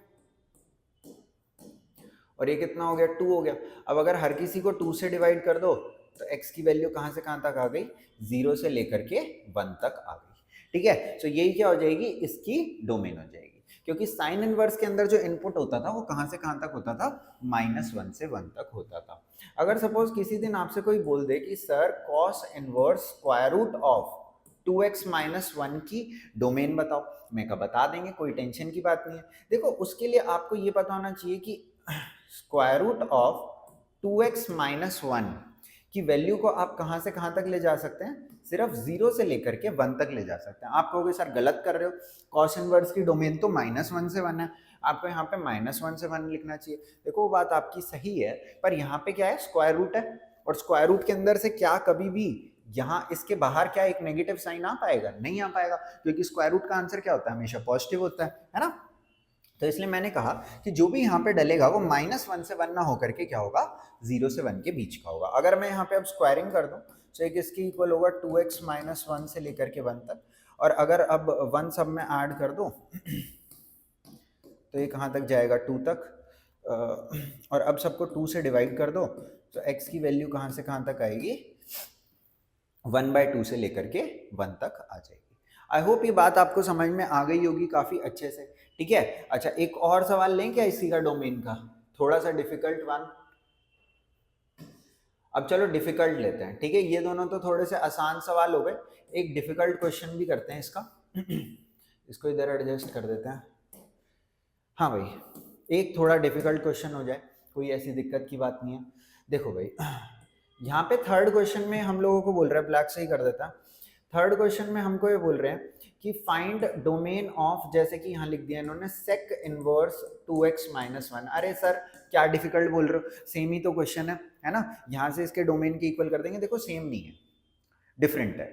और ये कितना हो गया, 2 हो गया। अब अगर हर किसी को 2 से डिवाइड कर दो तो x की वैल्यू कहाँ से कहाँ तक आ गई, 0 से लेकर के 1 तक आ गई। ठीक है, तो यही क्या हो जाएगी, इसकी डोमेन हो जाएगी, क्योंकि साइन इनवर्स के अंदर जो इनपुट होता था वो कहाँ से कहाँ तक होता था, -1 से 1 तक होता था। अगर सपोज किसी दिन आपसे कोई बोल दे कि sir cos inverse square root of 2x - 1 की डोमेन बताओ, मैं कहा बता देंगे, कोई टेंशन की बात नहीं है। देखो उसके लिए आपको ये पता होना चाहिए कि स्क्वायर रूट ऑफ 2x - 1 की वैल्यू को आप कहां से कहां तक ले जा सकते हैं, सिर्फ 0 से लेकर के 1 तक ले जा सकते हैं। आप कहोगे सर गलत कर रहे हो, कॉस इनवर्स की डोमेन तो -1 से 1 है, आपको यहाँ पे -1 से 1 लिखना चाहिए। देखो वो बात आपकी सही है, पर यहाँ पे क्या है, स्क्वायर रूट है, और स्क्वायर रूट के अंदर से क्या कभी भी यहाँ इसके बाहर क्या एक नेगेटिव साइन आ पाएगा, नहीं आ पाएगा, क्योंकि स्क्वायर रूट का आंसर क्या होता है, हमेशा पॉजिटिव होता है ना। तो इसलिए मैंने कहा कि जो भी यहाँ पे डलेगा वो -1 से 1 ना होकर के क्या होगा, 0 से 1 के बीच का होगा। अगर मैं यहाँ पे अब स्क्वायरिंग कर दूं तो एक इसकी इक्वल होगा 2x - 1 से लेकर के 1 तक, और अगर अब 1 सब में ऐड कर दो तो ये कहाँ तक जाएगा, 2 तक, और अब सबको 2 से डिवाइड कर दो तो x की वैल्यू कहाँ से कहाँ तक आएगी, 1/2 से लेकर के 1 तक आ जाएगी। आई होप ये बात आपको समझ में आ गई होगी काफी अच्छे से। ठीक है, अच्छा एक और सवाल लें क्या इसी का डोमेन का, थोड़ा सा डिफिकल्ट वन। अब चलो डिफिकल्ट लेते हैं, ठीक है, ये दोनों तो थोड़े से आसान सवाल हो गए, एक डिफिकल्ट क्वेश्चन भी करते हैं इसका। इसको इधर एडजस्ट कर देते हैं। हाँ भाई, एक थोड़ा डिफिकल्ट क्वेश्चन हो जाए, कोई ऐसी दिक्कत की बात नहीं है। देखो भाई, यहाँ पे थर्ड क्वेश्चन में हम लोगों को बोल रहा है, ब्लैक से ही कर देता है। थर्ड क्वेश्चन में हमको ये बोल रहे हैं कि फाइंड डोमेन ऑफ, जैसे कि यहाँ लिख दिया इन्होंने, सेक इनवर्स 2x - 1। अरे सर क्या डिफिकल्ट बोल रहे हो, सेम ही तो क्वेश्चन है ना। यहाँ से इसके डोमेन की इक्वल कर देंगे, देखो सेम नहीं है, डिफरेंट है।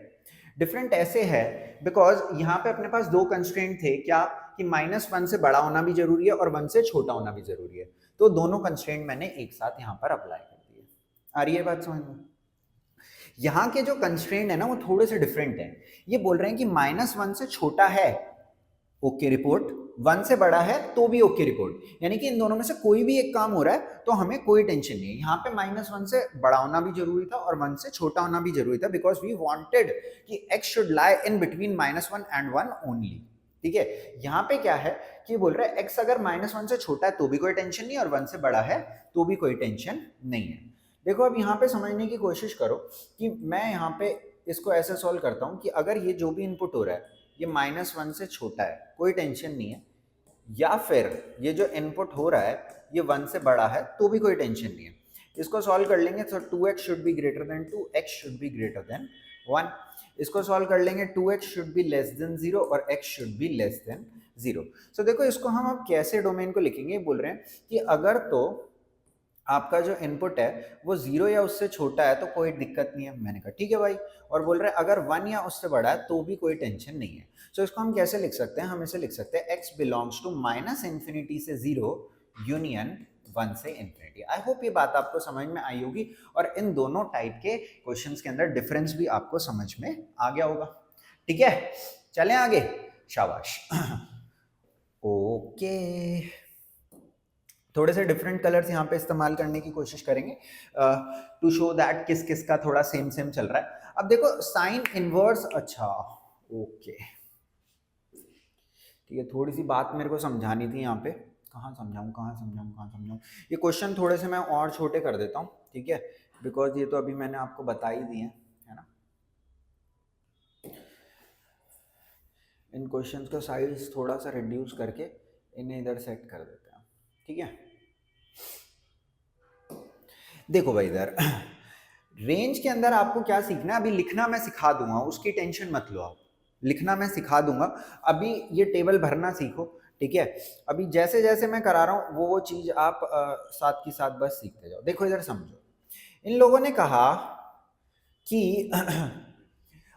डिफरेंट ऐसे है बिकॉज यहाँ पे अपने पास दो कंस्ट्रेंट थे, क्या कि -1 से बड़ा होना भी जरूरी है और 1 से छोटा होना भी जरूरी है, तो दोनों कंस्ट्रेंट मैंने एक साथ यहाँ पर अप्लाई कर दिए। आ रही है बात समझ में। यहाँ के जो कंस्ट्रेंट है ना वो थोड़े से डिफरेंट है। ये बोल रहे हैं कि -1 से छोटा है ओके रिपोर्ट, 1 से बड़ा है तो भी ओके रिपोर्ट, यानी कि इन दोनों में से कोई भी एक काम हो रहा है तो हमें कोई टेंशन नहीं है। यहाँ पे -1 से बड़ा होना भी जरूरी था और 1 से छोटा होना भी जरूरी था, बिकॉज वी वांटेड कि x should lie in between -1 and 1 only. ठीक है, यहाँ पे क्या है कि बोल रहा है x अगर -1 से छोटा है तो भी कोई टेंशन नहीं, और 1 से बड़ा है तो भी कोई टेंशन नहीं है। देखो अब यहाँ पे समझने की कोशिश करो कि मैं यहाँ पे इसको ऐसे सॉल्व करता हूँ कि अगर ये जो भी इनपुट हो रहा है ये -1 से छोटा है, कोई टेंशन नहीं है, या फिर ये जो इनपुट हो रहा है ये 1 से बड़ा है तो भी कोई टेंशन नहीं है। इसको सॉल्व कर लेंगे तो 2x should be greater than 2, x should be greater than 1। इसको सॉल्व कर लेंगे 2x should be less than 0 और x should be less than 0। सो देखो इसको हम अब कैसे डोमेन को लिखेंगे, बोल रहे हैं कि अगर तो आपका जो इनपुट है वो 0 या उससे छोटा है तो कोई दिक्कत नहीं है। मैंने कहा ठीक है भाई, और बोल रहे हैं अगर 1 या उससे बड़ा है तो भी कोई टेंशन नहीं है। तो इसको हम कैसे लिख सकते हैं, हम इसे लिख सकते हैं x बिलोंग्स टू -∞ से 0 यूनियन 1 से इंफिनिटी। आई होप ये बात आपको समझ में आई होगी और इन दोनों टाइप के क्वेश्चंस के अंदर डिफरेंस भी आपको समझ में आ गया होगा। ठीक है, चलें आगे, शाबाश। ओके, थोड़े से डिफरेंट कलर्स यहाँ पे इस्तेमाल करने की कोशिश करेंगे टू शो दैट किस किस का थोड़ा सेम सेम चल रहा है। अब देखो साइन इनवर्स, अच्छा ओके ठीक है, थोड़ी सी बात मेरे को समझानी थी यहाँ पे, कहाँ समझाऊँ। ये क्वेश्चन थोड़े से मैं और छोटे कर देता हूँ, ठीक है, बिकॉज ये तो अभी मैंने आपको बता ही दिए है ना। इन क्वेश्चंस का साइज थोड़ा सा रिड्यूस करके इन्हें इधर सेट कर देते हैं, ठीक है। देखो भाई इधर रेंज के अंदर आपको क्या सीखना है, अभी लिखना मैं सिखा दूंगा, उसकी टेंशन मत लो आप, लिखना मैं सिखा दूंगा, अभी ये टेबल भरना सीखो, ठीक है। अभी जैसे जैसे मैं करा रहा हूँ वो चीज आप साथ की साथ बस सीखते जाओ। देखो इधर समझो, इन लोगों ने कहा कि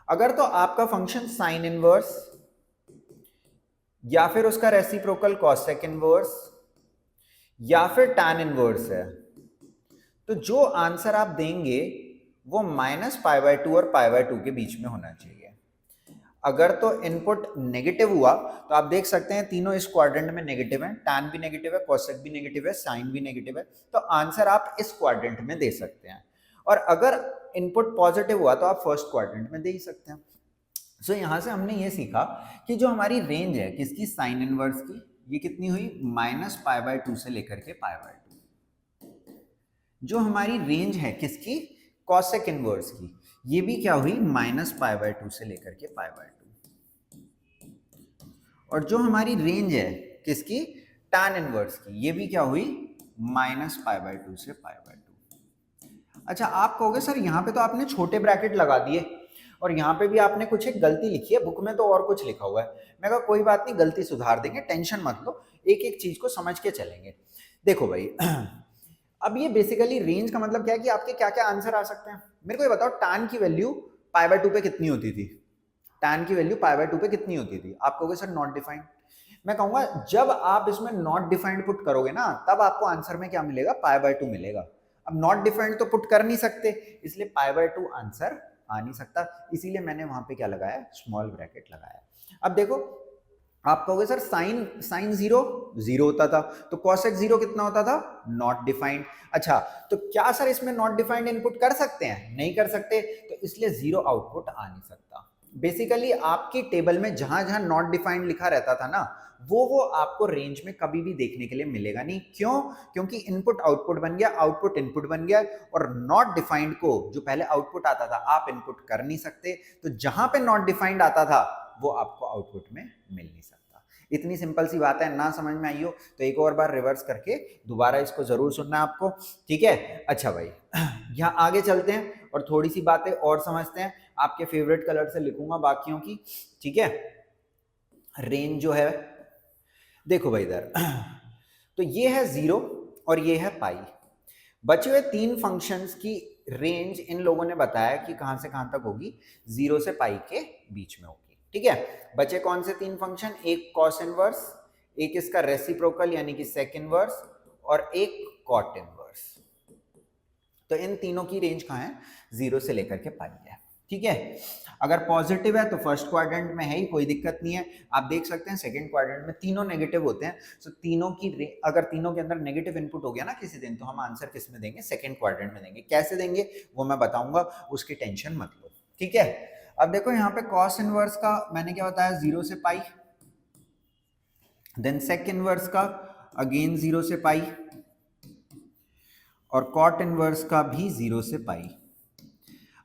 अगर तो आपका फंक्शन साइन इनवर्स या फिर उसका रेसिप्रोकल कॉसेक इनवर्स या फिर टैन इनवर्स है, तो जो आंसर आप देंगे वो -π/2 और π/2 के बीच में होना चाहिए। अगर तो इनपुट नेगेटिव हुआ तो आप देख सकते हैं तीनों इस क्वाड्रेंट में नेगेटिव है, टैन भी नेगेटिव है, कोसेक भी नेगेटिव है, साइन भी नेगेटिव है, तो आंसर आप इस क्वाड्रेंट में दे सकते हैं। और अगर इनपुट पॉजिटिव हुआ तो आप फर्स्ट क्वाड्रेंट में दे ही सकते हैं। सो यहां से हमने ये सीखा कि जो हमारी रेंज है किसकी, साइन इनवर्स की, ये कितनी हुई -π/2 से लेकर के π/2। जो हमारी रेंज है किसकी, कॉसेक इनवर्स की, ये भी क्या हुई -π/2 से लेकर के π/2। और जो हमारी रेंज है किसकी, टैन इनवर्स की, ये भी क्या हुई -π/2 से π/2। अच्छा आप कहोगे सर यहाँ पे तो आपने छोटे ब्रैकेट लगा दिए और यहाँ पे भी आपने कुछ एक गलती लिखी है, बुक में तो और कुछ लिखा हुआ है। मैं कहा कोई बात नहीं, गलती सुधार देंगे, टेंशन मत लो, एक एक चीज को समझ के चलेंगे। देखो भाई अब ये बेसिकली रेंज का मतलब क्या है कि आपके क्या क्या आंसर आ सकते हैं। मेरे को ये बताओ टैन की वैल्यू π/2 पे कितनी होती थी, टैन की वैल्यू π/2 पे कितनी होती थी। आप कहोगे सर नॉट डिफाइंड। मैं कहूंगा जब आप इसमें नॉट डिफाइंड पुट करोगे ना तब आपको आंसर में क्या मिलेगा, π/2 मिलेगा। अब नॉट डिफाइंड तो पुट कर नहीं सकते, इसलिए π/2 आंसर आ नहीं सकता, इसीलिए मैंने वहां पे क्या लगाया, स्मॉल ब्रैकेट लगाया। अब देखो आप कहोगे सर साइन जीरो होता था तो कॉसेक जीरो कितना होता था, नॉट डिफाइंड। अच्छा तो क्या सर इसमें नॉट डिफाइंड इनपुट कर सकते हैं, नहीं कर सकते, तो इसलिए जीरो आउटपुट आ नहीं सकता। बेसिकली आपकी टेबल में जहां जहां नॉट डिफाइंड लिखा रहता था ना वो आपको रेंज में कभी भी देखने के लिए मिलेगा नहीं। क्यों, क्योंकि इनपुट आउटपुट बन गया, आउटपुट इनपुट बन गया, और नॉट डिफाइंड को जो पहले आउटपुट आता था आप इनपुट कर नहीं सकते, तो जहां पे नॉट डिफाइंड आता था वो आपको आउटपुट में मिल नहीं सकता। इतनी सिंपल सी बात है, ना समझ में आई हो तो एक और बार रिवर्स करके दोबारा इसको जरूर सुनना आपको, ठीक है। अच्छा भाई यहाँ आगे चलते हैं और थोड़ी सी बातें और समझते हैं। आपके फेवरेट कलर से लिखूंगा बाकियों की, ठीक है। रेंज जो है देखो भाई इधर तो ये है 0 और ये है पाई। बचे हुए तीन फंक्शंस की रेंज इन लोगों ने बताया कि कहां से कहां तक होगी, 0 से पाई के बीच में होगी, ठीक है। बचे कौन से तीन फंक्शन, एक कॉस इनवर्स, एक इसका रेसिप्रोकल यानी कि सेक इनवर्स, और एक कॉट इनवर्स। तो इन तीनों की रेंज कहां है, 0 से लेकर के पाई है, ठीक है। अगर पॉजिटिव है तो फर्स्ट क्वाड्रेंट में है ही, कोई दिक्कत नहीं है। आप देख सकते हैं सेकंड क्वाड्रेंट में तीनों नेगेटिव होते हैं, तो तीनों की अगर तीनों के अंदर नेगेटिव इनपुट हो गया ना किसी दिन, तो हम आंसर किस में देंगे, सेकंड क्वाड्रेंट में देंगे। कैसे देंगे वो मैं बताऊंगा, उसकी टेंशन मत लो, ठीक है। अब देखो यहाँ पे कॉस इनवर्स का मैंने क्या बताया, 0 से पाई, देन सेक इनवर्स का अगेन 0 से पाई, और कॉट इनवर्स का भी 0 से पाई।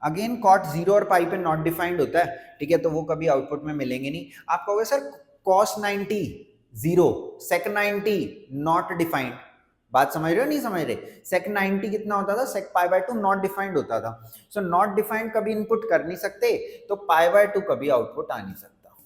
अगेन कॉट 0 और पाई पे नॉट डिफाइंड होता है, ठीक है, तो वो कभी आउटपुट में मिलेंगे नहीं। आप कहोगे sir cos 90 0, sec 90 not defined, बात समझ रहे हो नहीं समझ रहे। सेक 90 कितना होता था, सेक π/2 नॉट डिफाइंड होता था। सो नॉट डिफाइंड कभी इनपुट कर नहीं सकते, तो π/2 कभी आउटपुट आ नहीं सकता।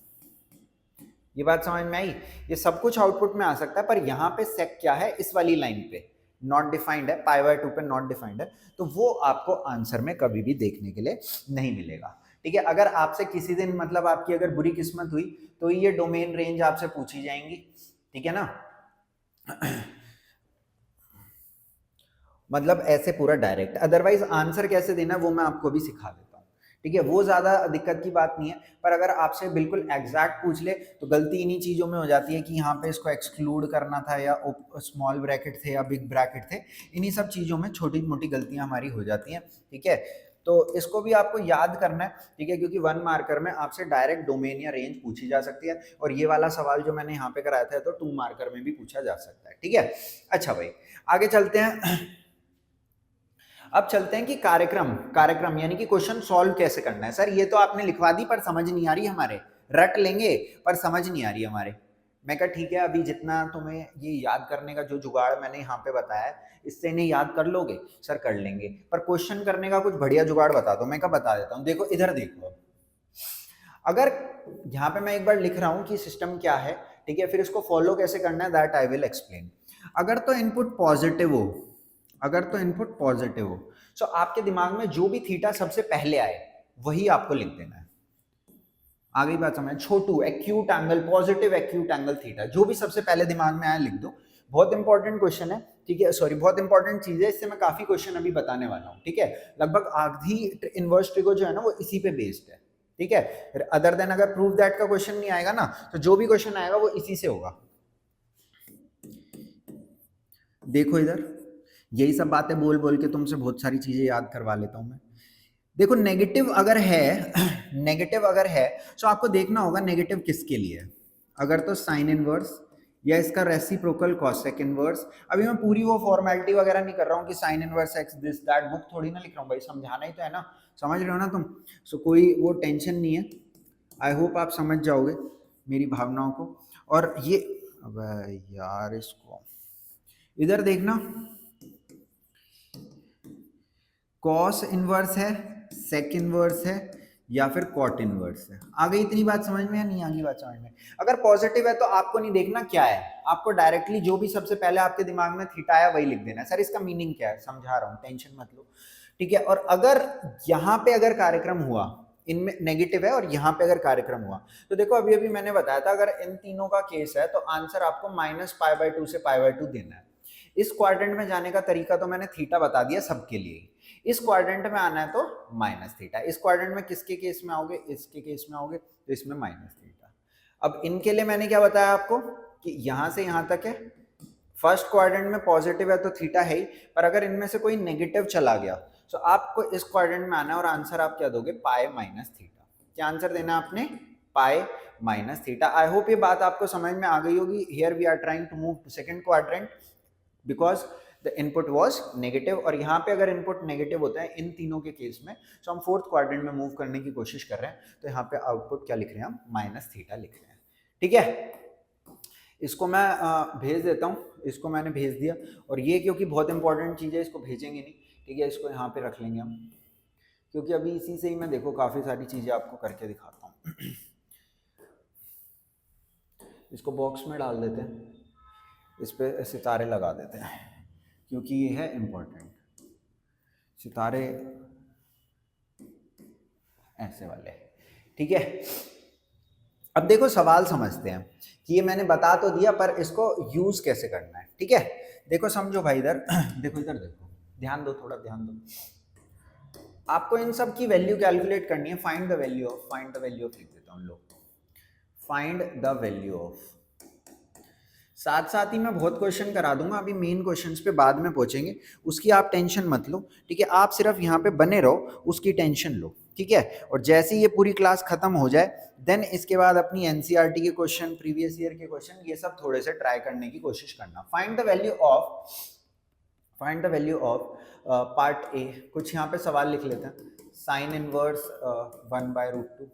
ये बात समझ में आई। ये सब कुछ आउटपुट में आ सकता है, पर यहाँ पे सेक क्या है, इस वाली लाइन पे नॉट डिफाइंड है, π/2 पे नॉट डिफाइंड है, तो वो आपको आंसर में कभी भी देखने के लिए नहीं मिलेगा, ठीक है। अगर आपसे किसी दिन मतलब आपकी अगर बुरी किस्मत हुई तो ये डोमेन रेंज आपसे पूछी जाएंगी, ठीक है ना मतलब ऐसे पूरा डायरेक्ट। अदरवाइज आंसर कैसे देना वो मैं आपको भी सिखा देता हूँ, ठीक है, वो ज्यादा दिक्कत की बात नहीं है। पर अगर आपसे बिल्कुल एग्जैक्ट पूछ ले तो गलती इन्हीं चीजों में हो जाती है कि यहाँ पे इसको एक्सक्लूड करना था, या स्मॉल ब्रैकेट थे या बिग ब्रैकेट थे, इन्हीं सब चीजों में छोटी मोटी गलतियां हमारी हो जाती हैं, ठीक है। तो इसको भी आपको याद करना है, ठीक है, क्योंकि 1 मार्कर में आपसे डायरेक्ट डोमेन या रेंज पूछी जा सकती है, और ये वाला सवाल जो मैंने यहाँ पे कराया था तो 2 मार्कर में भी पूछा जा सकता है, ठीक है। अच्छा भाई आगे चलते हैं। अब चलते हैं कि कार्यक्रम यानी कि क्वेश्चन सॉल्व कैसे करना है। सर ये तो आपने लिखवा दी पर समझ नहीं आ रही हमारे, रट लेंगे पर समझ नहीं आ रही हमारे। मैं कहा ठीक है, अभी जितना तुम्हें ये याद करने का जो जुगाड़ मैंने यहाँ पे बताया इससे इन्हें याद कर लोगे, सर कर लेंगे, पर क्वेश्चन करने का कुछ बढ़िया जुगाड़ बता दो। मैं कहा बता देता हूँ, देखो इधर देखो, अगर यहाँ पे मैं एक बार लिख रहा हूँ कि सिस्टम क्या है, ठीक है, फिर इसको फॉलो कैसे करना है दैट आई विल एक्सप्लेन। अगर तो इनपुट पॉजिटिव हो, सो आपके दिमाग में जो भी थीटा सबसे पहले आए वही आपको लिख देना है, आ गई बात समझ। छोटू acute angle, positive acute angle theta, जो भी सबसे पहले दिमाग में आया लिख दो। बहुत इंपॉर्टेंट क्वेश्चन है, ठीक है, सॉरी बहुत इंपॉर्टेंट चीज है, इससे मैं काफी क्वेश्चन अभी बताने वाला हूँ, ठीक है। लगभग आधी इनवर्स ट्रिगो जो है ना वो इसी पे बेस्ड है, ठीक है। अदर देन अगर प्रूव दैट का क्वेश्चन नहीं आएगा ना, तो जो भी क्वेश्चन आएगा वो इसी से होगा। देखो इधर, यही सब बातें बोल बोल के तुमसे बहुत सारी चीजें याद करवा लेता हूं मैं। देखो नेगेटिव अगर है नेगेटिव अगर है तो आपको देखना होगा नेगेटिव किसके लिए है। अगर तो साइन इनवर्स या इसका रेसिप्रोकल कॉसेक इनवर्स। अभी मैं पूरी वो फॉर्मेलिटी वगैरह नहीं कर रहा हूँ कि sign inverse x this that, book थोड़ी ना लिख रहा हूँ भाई, समझाना ही तो है ना, समझ रहे हो ना तुम। सो कोई वो टेंशन नहीं है, आई होप आप समझ जाओगे मेरी भावनाओं को। और ये अब यार इसको इधर देखना, कॉस इनवर्स है, सेक इनवर्स है या फिर कॉट इनवर्स है। आ गई इतनी बात समझ में या नहीं आ गई बात समझ में? अगर पॉजिटिव है तो आपको नहीं देखना क्या है, आपको डायरेक्टली जो भी सबसे पहले आपके दिमाग में थीटा आया वही लिख देना है। सर इसका मीनिंग क्या है, समझा रहा हूँ, टेंशन मत लो, ठीक है। और अगर यहाँ पे अगर कार्यक्रम हुआ, इनमें नेगेटिव है और यहाँ पे अगर कार्यक्रम हुआ, तो देखो अभी अभी मैंने बताया था अगर इन तीनों का केस है तो आंसर आपको -π/2 से π/2 देना है। इस क्वाड्रेंट में जाने का तरीका तो मैंने थीटा बता दिया सबके लिए। इस क्वाड्रेंट में आना है तो माइनस थीटा। इस क्वाड्रेंट में किसके केस में आओगे, इसके केस में आओगे, तो इसमें माइनस थीटा। अब इनके लिए मैंने क्या बताया आपको कि यहां से यहां तक है, फर्स्ट क्वाड्रेंट में पॉजिटिव है तो थीटा है ही, पर अगर इनमें से कोई नेगेटिव चला गया तो आपको इस क्वाड्रेंट में आना है और आंसर आप क्या दोगे, पाई माइनस थीटा। क्या आंसर देना आपने, pi minus theta. I hope ये बात आपको समझ में आ गई होगी। Here we are trying to move to second quadrant because the input was negative, और यहाँ पे अगर इनपुट नेगेटिव होता है इन तीनों के केस में, तो हम फोर्थ क्वाड्रेंट में मूव करने की कोशिश कर रहे हैं, तो यहाँ पे आउटपुट क्या लिख रहे हैं हम, माइनस थीटा लिख रहे हैं, ठीक है। इसको मैं भेज देता हूँ, इसको मैंने भेज दिया। और ये क्योंकि बहुत इंपॉर्टेंट चीज़ है इसको भेजेंगे नहीं, ठीक है, इसको यहाँ पे रख लेंगे हम, क्योंकि अभी इसी से ही मैं देखो काफ़ी सारी चीज़ें आपको करके दिखाता हूँ। इसको बॉक्स में डाल देते हैं, इस पे सितारे लगा देते हैं क्योंकि ये है इम्पोर्टेंट। सितारे ऐसे वाले, ठीक है। अब देखो सवाल समझते हैं कि ये मैंने बता तो दिया पर इसको यूज कैसे करना है, ठीक है। देखो समझो भाई इधर देखो, इधर देखो, ध्यान दो, थोड़ा ध्यान दो। आपको इन सब की वैल्यू कैलकुलेट करनी है। Find the value of, find the value of लिख देता हूँ लोग, फाइंड द वैल्यू ऑफ। साथ साथ ही मैं बहुत क्वेश्चन करा दूंगा, अभी मेन क्वेश्चंस पे बाद में पहुंचेंगे, उसकी आप टेंशन मत लो, ठीक है। आप सिर्फ यहाँ पे बने रहो, उसकी टेंशन लो, ठीक है। और जैसे ही ये पूरी क्लास खत्म हो जाए देन इसके बाद अपनी एनसीईआरटी के क्वेश्चन, प्रीवियस ईयर के क्वेश्चन, ये सब थोड़े से ट्राई करने की कोशिश करना। Find the value of, find the value of part A. कुछ यहाँ पे सवाल लिख लेते हैं। Sine inverse 1/√2,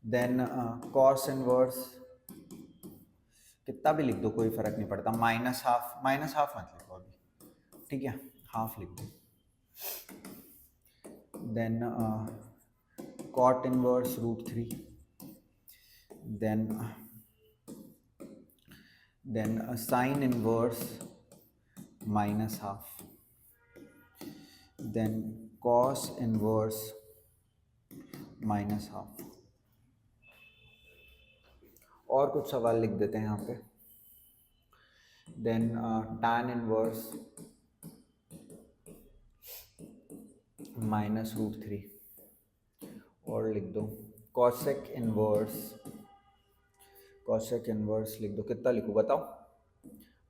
then cos inverse, कितना भी लिख दो कोई फर्क नहीं पड़ता, -½ -½ मत लिखो अभी, ठीक है, हाफ लिख दो। Then cot inverse √3, then sine inverse -½ then cos inverse -½ और कुछ सवाल लिख देते हैं यहाँ पे। देन tan इनवर्स -√3 और लिख दो। कॉसेक इनवर्स, कॉसेक इनवर्स लिख दो, कितना लिखूँ बताओ,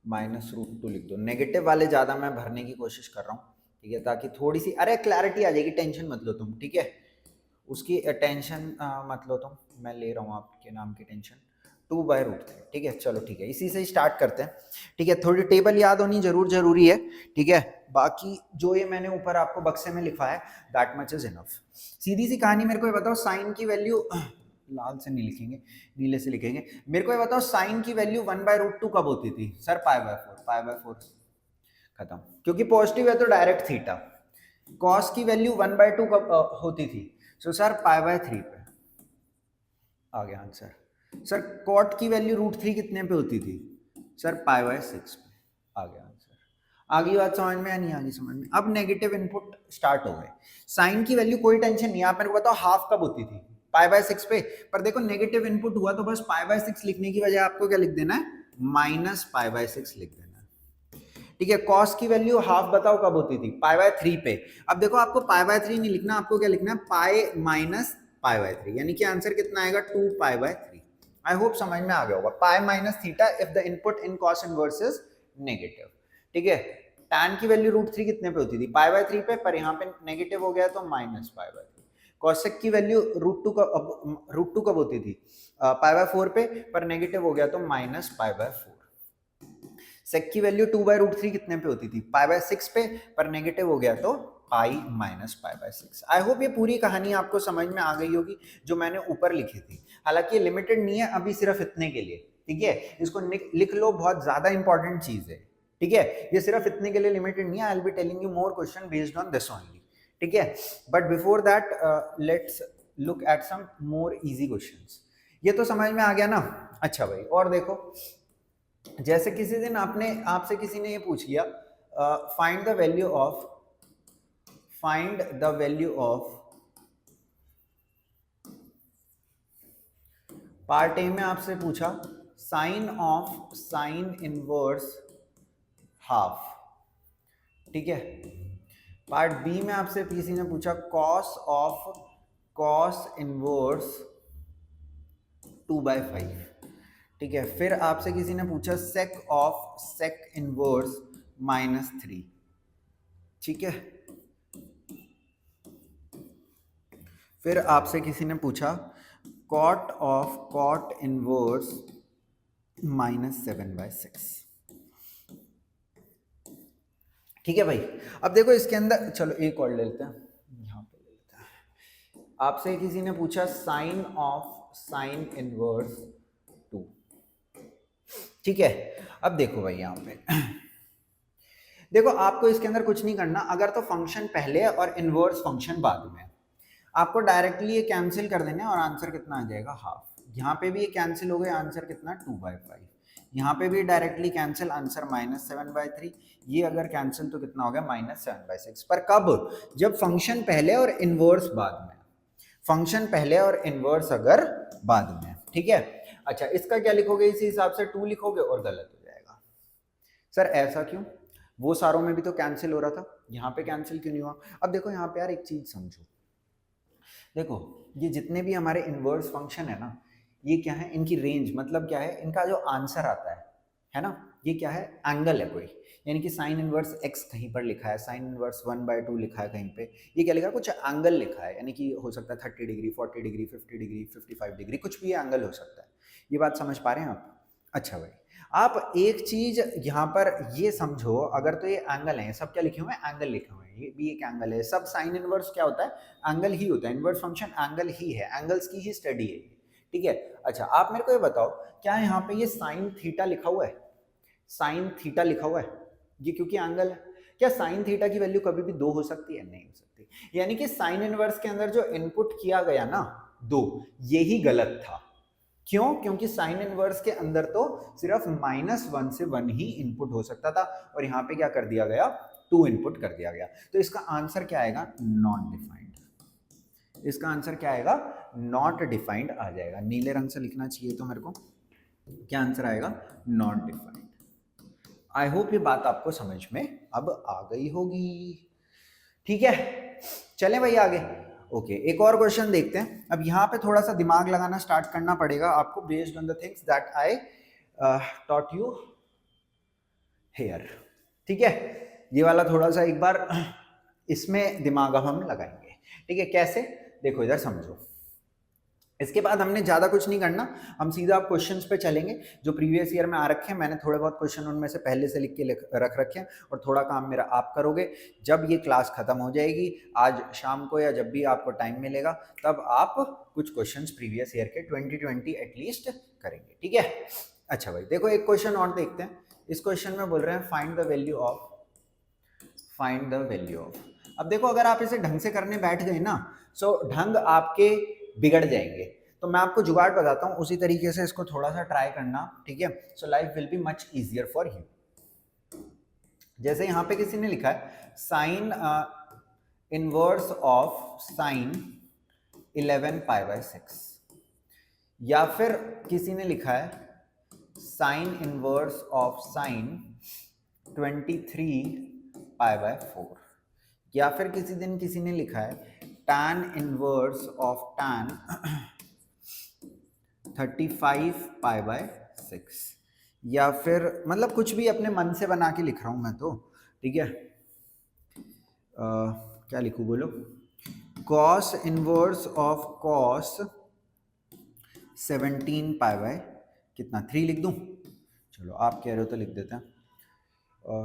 -√2 लिख दो। नेगेटिव वाले ज़्यादा मैं भरने की कोशिश कर रहा हूँ, ठीक है, ताकि थोड़ी सी, अरे क्लैरिटी आ जाएगी, टेंशन मत लो तुम, ठीक है, उसकी टेंशन मत लो तुम, मैं ले रहा हूँ आपके नाम की टेंशन। 2/√3, ठीक है, चलो ठीक है, इसी से स्टार्ट करते हैं, ठीक है। थोड़ी टेबल याद होनी जरूरी है, ठीक है। बाकी जो ये मैंने ऊपर आपको बक्से में लिखा है दैट मच इज इनफ। सीधी सी कहानी, मेरे को ये बताओ साइन की वैल्यू, लाल से नहीं लिखेंगे, नीले से लिखेंगे। मेरे को ये बताओ साइन की वैल्यू 1/√2 कब होती थी? सर π/4 खत्म, क्योंकि पॉजिटिव है तो डायरेक्ट थीटा। कॉस की वैल्यू 1/2 कब होती थी? सो सर π/3 पे आ गया आंसर। सर कॉट की वैल्यू √3 कितने पे होती थी? सर π/6 पे आ गया आंसर। आगे बात समझ में या नहीं आगे समझ में? अब नेगेटिव इनपुट स्टार्ट हो गए। साइन की वैल्यू कोई टेंशन नहीं है, आप मेरे को बताओ हाफ कब होती थी? पाई बाय 6 पे, पर देखो नेगेटिव इनपुट हुआ तो बस पाई बाय 6 लिखने की बजाय आपको क्या लिख देना है, माइनस पाई बाय 6 लिख देना है। ठीक है, कॉस की वैल्यू हाफ बताओ कब होती थी, पाई बाय 3 पे। अब देखो आपको पाई बाय 3 नहीं लिखना, आपको क्या लिखना है, पाई माइनस पाई बाय 3, यानी कि आंसर कितना आएगा, 2 पाई बाय 3। आई होप समझ में आ गया होगा, पाई minus theta if the input in cos inverse is negative. ठीक है, tan की वैल्यू √3 कितने पे होती थी, पाई बाय 3 पे, पर यहाँ पे नेगेटिव हो गया तो माइनस पाई बाय 3। कॉसेक की वैल्यू √2 कब होती थी, पाई बाय 4 पे, पर नेगेटिव हो गया तो माइनस पाई बाय 4। सेक की वैल्यू 2 बाय √3 कितने पे होती थी, पाई बाय 6 पे, पर नेगेटिव हो गया तो pi minus pi by 6। I hope ये पूरी कहानी आपको समझ में आ गई होगी जो मैंने ऊपर लिखी थी। हालांकि ये लिमिटेड नहीं है अभी, सिर्फ इतने के लिए। ठीक है, इसको लिख लो, बहुत ज्यादा इंपॉर्टेंट चीज है। ठीक है, ये सिर्फ इतने के लिए लिमिटेड नहीं है, I will be telling you more question based on this only. ठीक है, but before that let's look at some more easy questions. ये तो समझ में आ गया ना। अच्छा भाई, और देखो, जैसे किसी दिन आपसे किसी ने ये पूछ लिया, find the value of part A में आपसे पूछा sine of sine inverse half. ठीक है, पार्ट बी में आपसे किसी ने पूछा कॉस ऑफ कॉस इनवर्स 2/5। ठीक है, फिर आपसे किसी ने पूछा सेक ऑफ सेक इनवर्स -3। ठीक है, फिर आपसे किसी ने पूछा कॉट ऑफ कॉट इनवर्स -7/6। ठीक है भाई, अब देखो इसके अंदर, चलो एक और ले लेते हैं, यहाँ पे ले लेते हैं। आपसे किसी ने पूछा साइन ऑफ साइन इनवर्स 2। ठीक है, अब देखो भाई यहाँ पे देखो, आपको इसके अंदर कुछ नहीं करना, अगर तो फंक्शन पहले है और इनवर्स फंक्शन बाद में, आपको डायरेक्टली ये कैंसिल कर देना है और आंसर कितना आ जाएगा, हाफ। यहाँ पे भी ये कैंसिल हो गया, आंसर कितना, 2/5। यहाँ पे भी डायरेक्टली कैंसिल, आंसर -7/3। ये अगर कैंसिल तो कितना हो गया, -7/6। पर कब, जब फंक्शन पहले और इनवर्स बाद में, फंक्शन पहले और इनवर्स अगर बाद में। ठीक है, अच्छा इसका क्या लिखोगे, इसी हिसाब से 2 लिखोगे और गलत हो जाएगा। सर ऐसा क्यों, वो सारों में भी तो कैंसिल हो रहा था, यहाँ पे कैंसिल क्यों नहीं हुआ। अब देखो यहाँ पे यार एक चीज समझो, देखो ये जितने भी हमारे इनवर्स फंक्शन है ना, ये क्या है, इनकी रेंज मतलब क्या है, इनका जो आंसर आता है ना, ये क्या है, एंगल है कोई, यानी कि साइन इनवर्स x कहीं पर लिखा है, साइन इनवर्स 1/2 लिखा है कहीं पे, ये क्या लिखा है, कुछ एंगल लिखा है, यानी कि हो सकता है 30 डिग्री, 40 डिग्री, 50 डिग्री, 55 डिग्री, कुछ भी एंगल हो सकता है। ये बात समझ पा रहे हैं आप। अच्छा भाई, आप एक चीज यहाँ पर ये समझो, अगर तो ये एंगल है, सब क्या लिखे हुए हैं, एंगल लिखे हुए हैं, ये भी एक एंगल है, सब साइन इनवर्स क्या होता है, एंगल ही होता है, इनवर्स फंक्शन एंगल ही है, एंगल्स की ही स्टडी है। ठीक है, अच्छा आप मेरे को ये बताओ, क्या यहाँ पे ये साइन थीटा लिखा हुआ है, साइन थीटा लिखा हुआ है, ये क्योंकि एंगल है। क्या साइन थीटा की वैल्यू कभी भी 2 हो सकती है, नहीं हो सकती, यानी कि साइन इनवर्स के अंदर जो इनपुट किया गया ना 2, यही गलत था। क्यों, क्योंकि साइन इनवर्स के अंदर तो सिर्फ -1 से 1 ही इनपुट हो सकता था, और यहाँ पे क्या कर दिया गया, 2 इनपुट कर दिया गया। तो इसका आंसर क्या आएगा, नॉट डिफाइंड। इसका आंसर क्या आएगा, नॉट डिफाइंड आ जाएगा। नीले रंग से लिखना चाहिए तो मेरे को, क्या आंसर आएगा, नॉट डिफाइंड। आई होप ये बात आपको समझ में अब आ गई होगी। ठीक है, चलें भाई आगे। ओके, एक और क्वेश्चन देखते हैं। अब यहाँ पे थोड़ा सा दिमाग लगाना स्टार्ट करना पड़ेगा आपको, based on the things that I taught you here. ठीक है, ये वाला थोड़ा सा एक बार इसमें दिमाग अब हम लगाएंगे। ठीक है, कैसे, देखो इधर समझो। इसके बाद हमने ज़्यादा कुछ नहीं करना, हम सीधा आप क्वेश्चंस पे चलेंगे जो प्रीवियस ईयर में आ रखे हैं। मैंने थोड़े बहुत क्वेश्चन उनमें से पहले से लिख के रख रखे हैं, और थोड़ा काम मेरा आप करोगे। जब ये क्लास खत्म हो जाएगी आज शाम को, या जब भी आपको टाइम मिलेगा, तब आप कुछ क्वेश्चंस प्रीवियस ईयर के 2020 एटलीस्ट करेंगे। ठीक है, अच्छा भाई देखो एक क्वेश्चन और देखते हैं। इस क्वेश्चन में बोल रहे हैं find the value of, find the value of. अब देखो अगर आप इसे ढंग से करने बैठ गए ना, सो ढंग आपके बिगड़ जाएंगे। तो मैं आपको जुगाड़ बताता हूँ, उसी तरीके से इसको थोड़ा सा ट्राई करना। ठीक है, so life will be much easier for you. जैसे यहाँ पे किसी ने लिखा है sine inverse of sine 11 pi by 6, या फिर किसी ने लिखा है sine inverse of sine 23 pi by 4, या फिर किसी ने लिखा है tan inverse of tan 35 pi by 6, या फिर मतलब कुछ भी अपने मन से बना के लिख रहा हूं मैं तो, ठीक है। क्या लिखूं बोलो, cos inverse of cos 17 pi by कितना 3 लिख दूं, चलो आप कह रहे हो तो लिख देते हैं,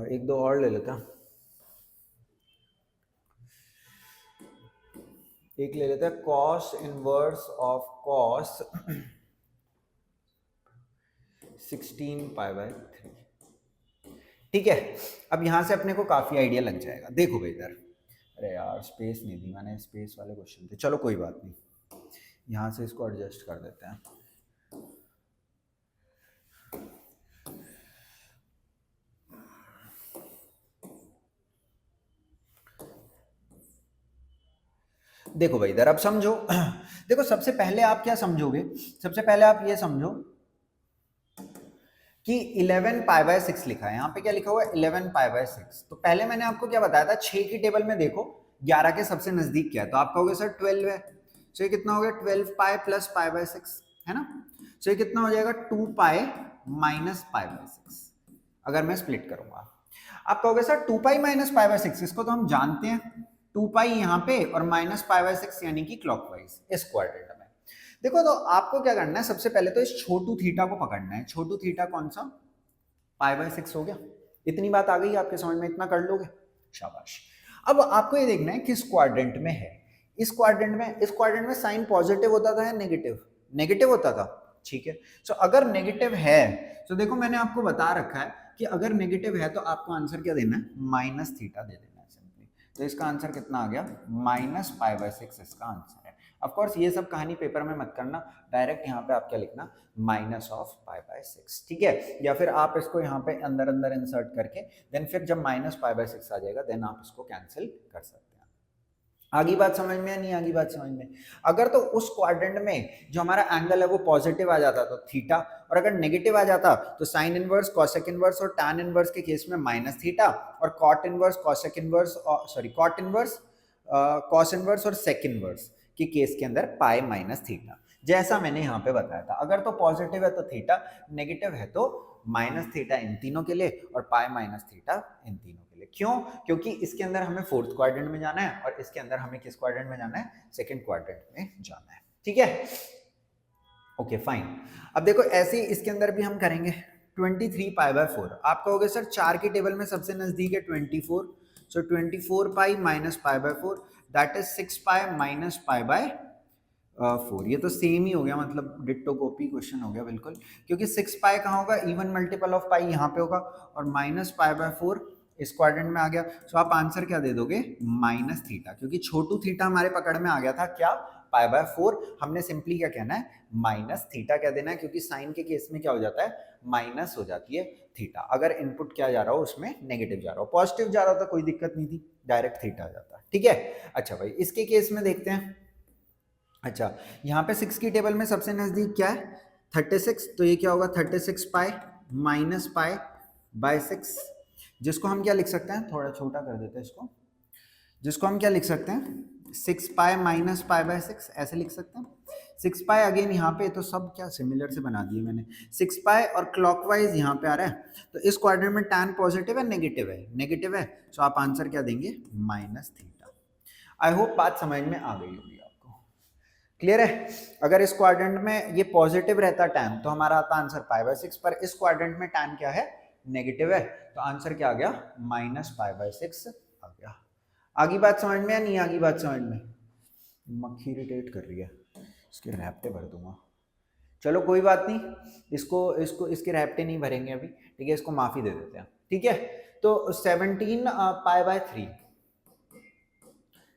एक दो और ले लेते हैं, एक ले लेते हैं cos inverse of cos 16 pi by 3, ठीक है। अब यहां से अपने को काफी आइडिया लग जाएगा। देखो भाई इधर, अरे यार स्पेस नहीं दी मैंने, स्पेस वाले क्वेश्चन थे, चलो कोई बात नहीं, यहां से इसको एडजस्ट कर देते हैं। देखो भाई इधर अब समझो देखो सबसे पहले आप क्या समझोगे, सबसे पहले आप ये समझो कि 11 पाई बाय 6 लिखा है, यहाँ पे क्या लिखा हुआ है 11 पाई बाय 6। तो पहले मैंने आपको क्या बताया था, 6 की टेबल में देखो 11 के सबसे नजदीक क्या है, तो आप कहोगे सर 12 है, तो ये कितना हो गया 12 पाई प्लस पाई बाय 6 है ना, तो ये कितना हो जाएगा 2 पाई माइनस पाई बाय 6 अगर मैं स्प्लिट करूंगा। आप कहोगे sir 2 pi minus pi by 6, इसको तो हम जानते हैं, 2 पाई यहाँ पे और माइनस पाई बाय 6 यानी कि क्लॉकवाइज इस क्वाड्रेंट में। देखो तो आपको क्या करना है, सबसे पहले तो इस छोटू थीटा को पकड़ना है। छोटू थीटा कौन सा, पाई बाय 6 हो गया, इतनी बात आ गई आपके समझ में, इतना कर लोगे, शाबाश। अब आपको ये देखना है किस क्वाड्रेंट में है, इस क्वाड्रेंट में साइन पॉजिटिव होता था या नेगेटिव, नेगेटिव होता था, ठीक है। तो अगर नेगेटिव है तो देखो मैंने आपको बता रखा है कि अगर नेगेटिव है तो आपको आंसर क्या देना है, माइनस थीटा दे देना है सिंपली। तो इसका आंसर कितना आ गया, माइनस पाई बाय 6 इसका आंसर है। ऑफ कोर्स ये सब कहानी पेपर में मत करना, डायरेक्ट यहाँ पे आप क्या लिखना, माइनस ऑफ पाई बाय 6, ठीक है। या फिर आप इसको यहाँ पे अंदर अंदर इंसर्ट करके देन फिर जब माइनस पाई बाय 6 आ जाएगा देन आप इसको कैंसिल कर सकते हैं। आगे बात समझ में या नहीं आगे बात समझ में। अगर तो उस क्वाड्रेंट में जो हमारा एंगल है वो पॉजिटिव आ जाता तो थीटा, और अगर नेगेटिव आ जाता तो साइन इनवर्स, कॉसेक इनवर्स और टैन इनवर्स के केस में माइनस थीटा, और cot inverse, cosec inverse, sorry cot inverse, cos inverse और सेक इनवर्स के केस के अंदर पाई माइनस थीटा, जैसा मैंने यहाँ पे बताया था। अगर तो पॉजिटिव है तो थीटा, नेगेटिव है तो माइनस थीटा इन तीनों के लिए और पाई माइनस थीटा इन तीनों के लिए। क्यों, क्योंकि इसके अंदर हमें फोर्थ क्वाड्रेंट में जाना है और इसके अंदर हमें किस क्वाड्रेंट में जाना है, सेकंड क्वाड्रेंट में जाना है, ठीक है। Okay fine. अब देखो ऐसे ही इसके अंदर भी हम करेंगे 23 पाई बाय 4। आप कहोगे सर 4 की टेबल में सबसे नजदीक है 24, सो 24 pi minus pi by 4 that is 6 pi minus pi by 4। ये तो सेम ही हो गया, मतलब डिट्टो कॉपी क्वेश्चन हो गया बिल्कुल, क्योंकि 6 पाई कहाँ होगा, इवन मल्टीपल ऑफ पाई यहाँ पे होगा, और माइनस पाई बाय 4 इस क्वाड्रेंट में आ गया। सो आप आंसर क्या दे दोगे, माइनस थीटा, क्योंकि छोटू थीटा हमारे पकड़ में आ गया था क्या, पाई बाय 4। हमने सिंपली क्या कहना है, माइनस थीटा कह देना है, क्योंकि साइन के केस में क्या हो जाता है, माइनस हो जाती है थीटा। अगर इनपुट क्या जा रहा हो उसमें नेगेटिव जा रहा हो, पॉजिटिव जा रहा हो तो कोई दिक्कत नहीं थी, डायरेक्ट थीटा आ जाता, ठीक है। अच्छा भाई इसके केस में देखते हैं। अच्छा यहाँ पे 6 की टेबल में सबसे नजदीक क्या है, 36, तो ये क्या होगा 36 पाई माइनस पाई बाय 6, जिसको हम क्या लिख सकते हैं, थोड़ा छोटा कर देते हैं इसको, जिसको हम क्या लिख सकते हैं 6 पाई माइनस पाई बाय 6 ऐसे लिख सकते हैं। 6 पाई अगेन यहाँ पे तो सब क्या सिमिलर से बना दिए मैंने, 6 पाई और क्लॉकवाइज यहाँ पे आ रहा है, तो इस क्वाड्रेंट में टैन पॉजिटिव है नेगेटिव है, नेगेटिव है, तो आप आंसर क्या देंगे, माइनस थीटा। आई होप बात समझ में आ गई होगी, क्लियर है। अगर इस क्वाड्रेंट में ये पॉजिटिव रहता टैन तो हमारा आता आंसर पाई बाय 6, पर इस क्वाड्रेंट में टैन क्या है, नेगेटिव है, तो आंसर क्या आ गया, माइनस पाई बाय 6 आ गया। आगे बात समझ में या नहीं आगे बात समझ में, मक्खी इरिटेट कर रही है, इसके रैप्टे भर दूंगा, चलो कोई बात नहीं, इसको इसके रैप्टे नहीं भरेंगे अभी, ठीक है, इसको माफी दे देते हैं, ठीक है। तो 17 पाई बाय 3,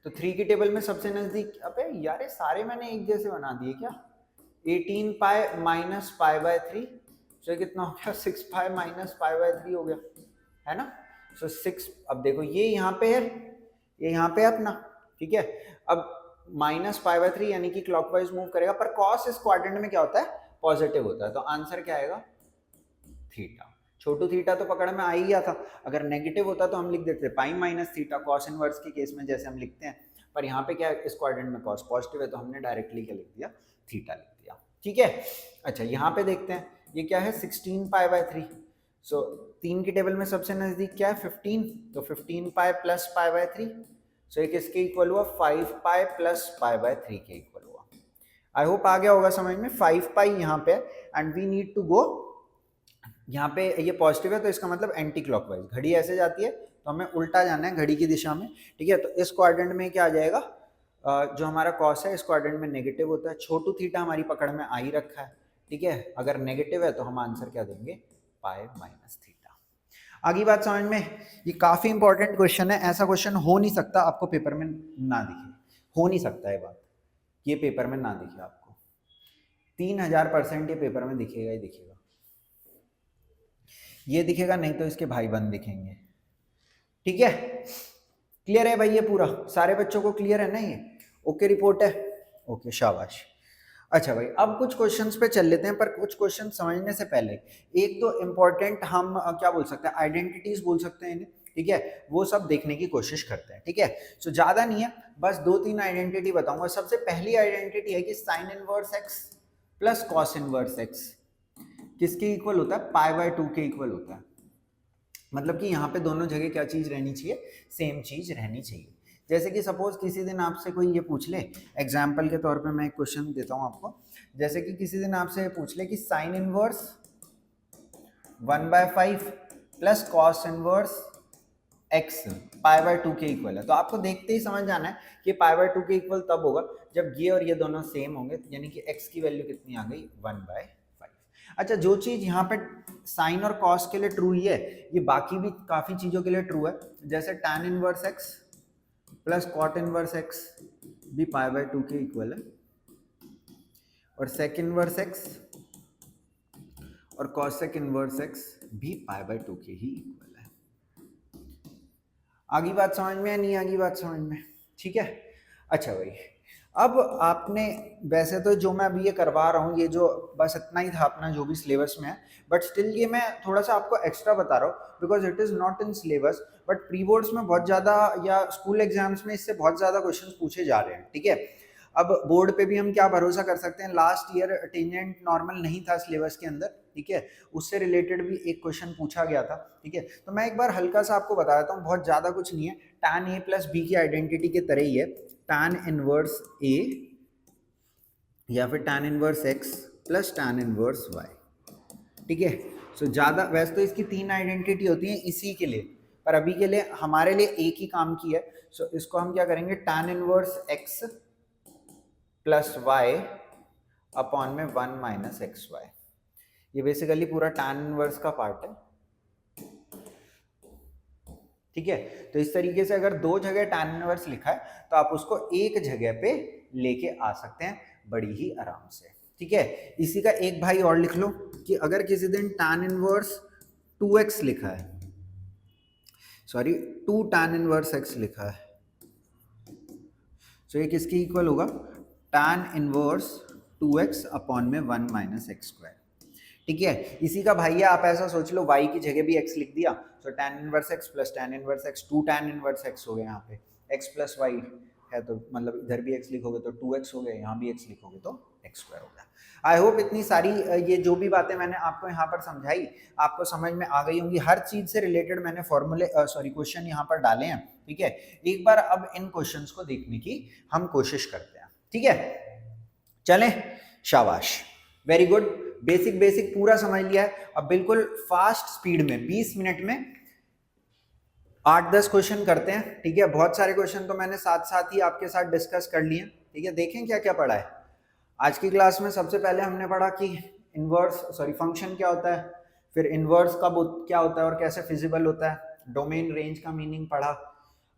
तो 3 की टेबल में सबसे नजदीक, अबे यार ये सारे मैंने एक जैसे बना दिए क्या, 18 पाई माइनस पाई बाय 3, तो कितना हो गया 6 पाई माइनस पाई बाय 3 हो गया, है ना। सो 6, अब देखो ये यहाँ पे है, ये यहाँ पे अपना, ठीक है। अब -π/3 यानी कि क्लॉकवाइज मूव करेगा, पर cos इस क्वाड्रेंट में क्या होता है, पॉजिटिव होता है, तो आंसर क्या आएगा, थीटा। छोटू थीटा तो पकड़ में आ ही गया था, अगर नेगेटिव होता तो हम लिख देते पाई माइनस थीटा कॉस इनवर्स के केस में जैसे हम लिखते हैं, पर यहाँ पे क्या है, इस क्वाड्रेंट में कॉस पॉजिटिव है तो हमने डायरेक्टली क्या लिख दिया, थीटा लिख दिया। ठीक है, अच्छा यहाँ पे देखते हैं ये क्या है, 16π/3। सो 3 की टेबल में सबसे नजदीक क्या है, 15, तो 15π + π/3। सो ये किसके इक्वल हुआ, 5π + π/3 के इक्वल हुआ। आई होप आ गया होगा समझ में। 5π यहाँ पे and we need to go, यहाँ पे ये पॉजिटिव है तो इसका मतलब एंटी क्लॉकवाइज, घड़ी ऐसे जाती है तो हमें उल्टा जाना है घड़ी की दिशा में। ठीक है, तो इस क्वाड्रेंट में क्या आ जाएगा, जो हमारा कॉस है इस क्वाड्रेंट में नेगेटिव होता है, छोटू थीटा हमारी पकड़ में आ ही रखा है। ठीक है, अगर नेगेटिव है तो हम आंसर क्या देंगे, पाई माइनस थीटा। आगे बात समझ में, ये काफी इंपॉर्टेंट क्वेश्चन है, ऐसा क्वेश्चन हो नहीं सकता आपको पेपर में ना दिखे, हो नहीं सकता है बात, ये पेपर में ना दिखे आपको, 3000% ये पेपर में दिखेगा ही दिखेगा। ये दिखेगा नहीं तो इसके भाई बंद दिखेंगे। ठीक है, क्लियर है भाई, ये पूरा सारे बच्चों को क्लियर है ना, ये ओके रिपोर्ट है, ओके शाबाश। अच्छा भाई, अब कुछ क्वेश्चंस पे चल लेते हैं, पर कुछ क्वेश्चन समझने से पहले एक तो इम्पोर्टेंट हम क्या बोल सकते हैं, आइडेंटिटीज बोल सकते हैं इन्हें। ठीक है, वो सब देखने की कोशिश करते हैं। ठीक है, सो ज्यादा नहीं है, बस 2-3 आइडेंटिटी बताऊंगा। सबसे पहली आइडेंटिटी है कि sign inverse x plus cos inverse x किसके इक्वल होता है, π/2 के इक्वल होता है। मतलब कि यहाँ पे दोनों जगह क्या चीज रहनी चाहिए, सेम चीज रहनी चाहिए। जैसे कि सपोज किसी दिन आपसे कोई ये पूछ ले, एग्जाम्पल के तौर पे मैं एक क्वेश्चन देता हूँ आपको, जैसे कि किसी दिन आपसे पूछ ले कि sine inverse 1/5 plus cos inverse x π/2 के इक्वल है, तो आपको देखते ही समझ जाना है कि π/2 के इक्वल तब होगा जब ये और ये दोनों सेम होंगे, यानी कि x की वैल्यू कितनी आ गई, 1/5। अच्छा, जो चीज यहाँ पे साइन और कॉस के लिए ट्रू ही है, ये बाकी भी काफी चीजों के लिए ट्रू है। जैसे tan inverse x plus cot inverse x भी π/2 के इक्वल है, और सेक इनवर्स x और कॉसेक इनवर्स x भी π/2 के ही इक्वल है। आगे बात समझ में या नहीं आगे बात समझ में, ठीक है। अच्छा भाई, अब आपने वैसे तो जो मैं अभी ये करवा रहा हूँ, ये जो बस इतना ही था अपना जो भी सिलेबस में है, बट स्टिल ये मैं थोड़ा सा आपको एक्स्ट्रा बता रहा हूँ because it is not in syllabus, but pre boards में बहुत ज़्यादा या स्कूल एग्जाम्स में इससे बहुत ज़्यादा क्वेश्चन पूछे जा रहे हैं। ठीक है, अब बोर्ड पे भी हम क्या भरोसा कर सकते हैं, लास्ट ईयर टेंजेंट नॉर्मल नहीं था सिलेबस के अंदर। ठीक है, उससे रिलेटेड भी एक क्वेश्चन पूछा गया था। ठीक है, तो मैं एक बार हल्का सा आपको बता देता हूँ, बहुत ज़्यादा कुछ नहीं है, tan a प्लस बी की आइडेंटिटी के तरह ही है, tan इनवर्स a या फिर tan inverse x plus tan inverse y। ठीक है, सो ज़्यादा वैसे तो इसकी 3 आइडेंटिटी होती हैं इसी के लिए, पर अभी के लिए हमारे लिए एक ही काम की है। सो इसको हम क्या करेंगे, tan inverse x plus y upon में 1 माइनस xy। ये बेसिकली पूरा tan इनवर्स का पार्ट है। ठीक है, तो इस तरीके से अगर 2 जगह tan इनवर्स लिखा है तो आप उसको एक जगह पे लेके आ सकते हैं बड़ी ही आराम से। ठीक है, इसी का एक भाई और लिख लो कि अगर किसी दिन tan इनवर्स 2x लिखा है, सॉरी 2 tan इनवर्स x लिखा है, तो ये किसके इक्वल होगा, tan इनवर्स 2x अपॉन में 1 माइनस एक्स स्क्वायर। ठीक है, इसी का भाई है, आप ऐसा सोच लो y की जगह भी x लिख दिया, तो tan inverse x plus tan inverse x, 2 tan inverse x हो गया, यहाँ पे x प्लस y है तो मतलब इधर भी x लिखोगे तो 2x हो गया, यहाँ भी x लिखोगे तो x स्क्वायर हो गया। आई होप इतनी सारी ये जो भी बातें मैंने आपको यहाँ पर समझाई आपको समझ में आ गई होंगी। हर चीज से रिलेटेड मैंने फॉर्मूले क्वेश्चन यहाँ पर डाले हैं। ठीक है, एक बार अब इन क्वेश्चंस को देखने की हम कोशिश करते हैं। ठीक है, चलें, शाबाश, वेरी गुड, बेसिक पूरा समझ लिया है। अब बिल्कुल फास्ट स्पीड में 20 मिनट में 8-10 क्वेश्चन करते हैं। ठीक है, बहुत सारे क्वेश्चन तो मैंने साथ साथ ही आपके साथ डिस्कस कर लिए। ठीक है, देखें क्या क्या पढ़ा है आज की क्लास में। सबसे पहले हमने पढ़ा कि फंक्शन क्या होता है, फिर इनवर्स का क्या होता है और कैसे फिजिबल होता है, डोमेन रेंज का मीनिंग पढ़ा।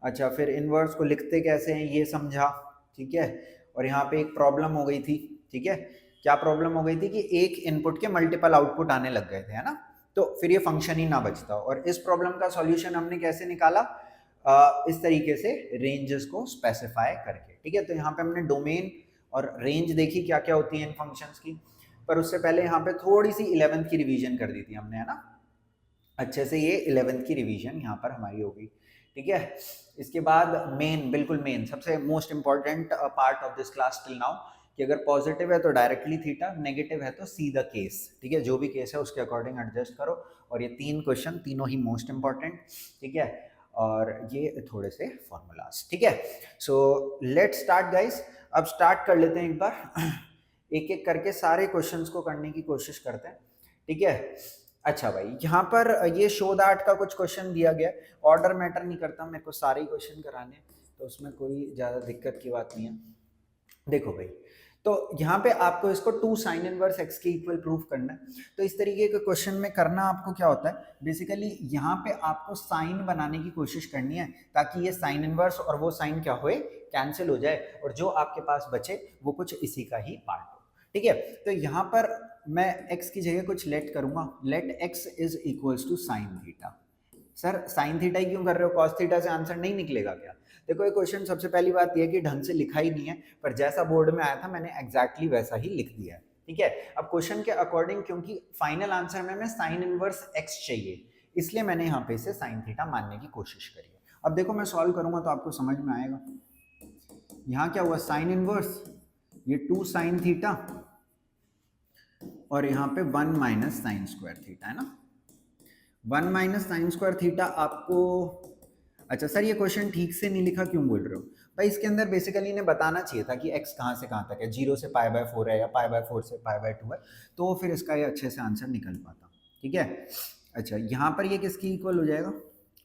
अच्छा, फिर इनवर्स को लिखते कैसे हैं ये समझा। ठीक है, और यहाँ पे एक प्रॉब्लम हो गई थी। ठीक है, क्या प्रॉब्लम हो गई थी कि एक इनपुट के मल्टीपल आउटपुट आने लग गए थे, है ना, तो फिर ये फंक्शन ही ना बचता। और इस प्रॉब्लम का सॉल्यूशन हमने कैसे निकाला, इस तरीके से रेंजेस को स्पेसिफाई करके, ठीक है। तो यहाँ पे हमने डोमेन और रेंज देखी क्या क्या होती है इन फंक्शंस की, पर उससे पहले यहाँ पे थोड़ी सी 11th की रिवीजन कर दी थी हमने, है ना। अच्छे से ये 11th की रिवीजन यहाँ पर हमारी हो गई, ठीक है। इसके बाद मेन, बिल्कुल मेन, सबसे most important part of this class till now, कि अगर पॉजिटिव है तो डायरेक्टली थीटा, नेगेटिव है तो सी द केस, ठीक है। जो भी केस है उसके अकॉर्डिंग एडजस्ट करो। और ये 3 क्वेश्चन, तीनों ही मोस्ट इंपॉर्टेंट, ठीक है। और ये थोड़े से फॉर्मूलाज, ठीक है। So let's start guys. अब स्टार्ट कर लेते हैं एक बार, एक एक करके सारे क्वेश्चंस को करने की कोशिश करते हैं, ठीक है। अच्छा भाई, यहाँ पर ये शो दैट का कुछ क्वेश्चन दिया गया, ऑर्डर मैटर नहीं करता, मेरे को सारे ही क्वेश्चन कराने, तो उसमें कोई ज़्यादा दिक्कत की बात नहीं है। देखो भाई, तो यहाँ पे आपको इसको 2 साइन इनवर्स x के इक्वल प्रूव करना है। तो इस तरीके के क्वेश्चन में करना आपको क्या होता है, बेसिकली यहाँ पे आपको साइन बनाने की कोशिश करनी है, ताकि ये साइन इनवर्स और वो साइन क्या होए, कैंसिल हो जाए, और जो आपके पास बचे वो कुछ इसी का ही पार्ट हो, ठीक है। तो यहाँ पर मैं x की जगह कुछ लेट करूंगा, let x is equals to sine theta. Sir sine theta ही क्यों कर रहे हो, कॉस थीटा से आंसर नहीं निकलेगा क्या? देखो ये क्वेश्चन सबसे पहली बात यह है कि ढंग से लिखा ही नहीं है, पर जैसा बोर्ड में आया था मैंने एग्जैक्टली वैसा ही लिख दिया है, ठीक है। अब क्वेश्चन के अकॉर्डिंग, क्योंकि फाइनल आंसर में मैं साइन इनवर्स x चाहिए, इसलिए मैंने यहाँ पे इसे साइन थीटा मानने की कोशिश करी है। अब देखो मैं सॉल्व करूंगा तो आपको समझ में आएगा। यहाँ क्या हुआ, साइन इनवर्स, ये 2 साइन थीटा, और यहाँ पे 1 माइनस साइन स्क्वायर थीटा, है ना। 1 माइनस साइन स्क्वायर थीटा आपको, अच्छा सर ये क्वेश्चन ठीक से नहीं लिखा क्यों बोल रहे हो भाई, इसके अंदर बेसिकली इन्हें बताना चाहिए था कि x कहाँ से कहाँ तक है, 0 से π/4 है या π/4 से π/2 है, तो फिर इसका ये अच्छे से आंसर निकल पाता, ठीक है। अच्छा यहाँ पर ये किसकी इक्वल हो जाएगा,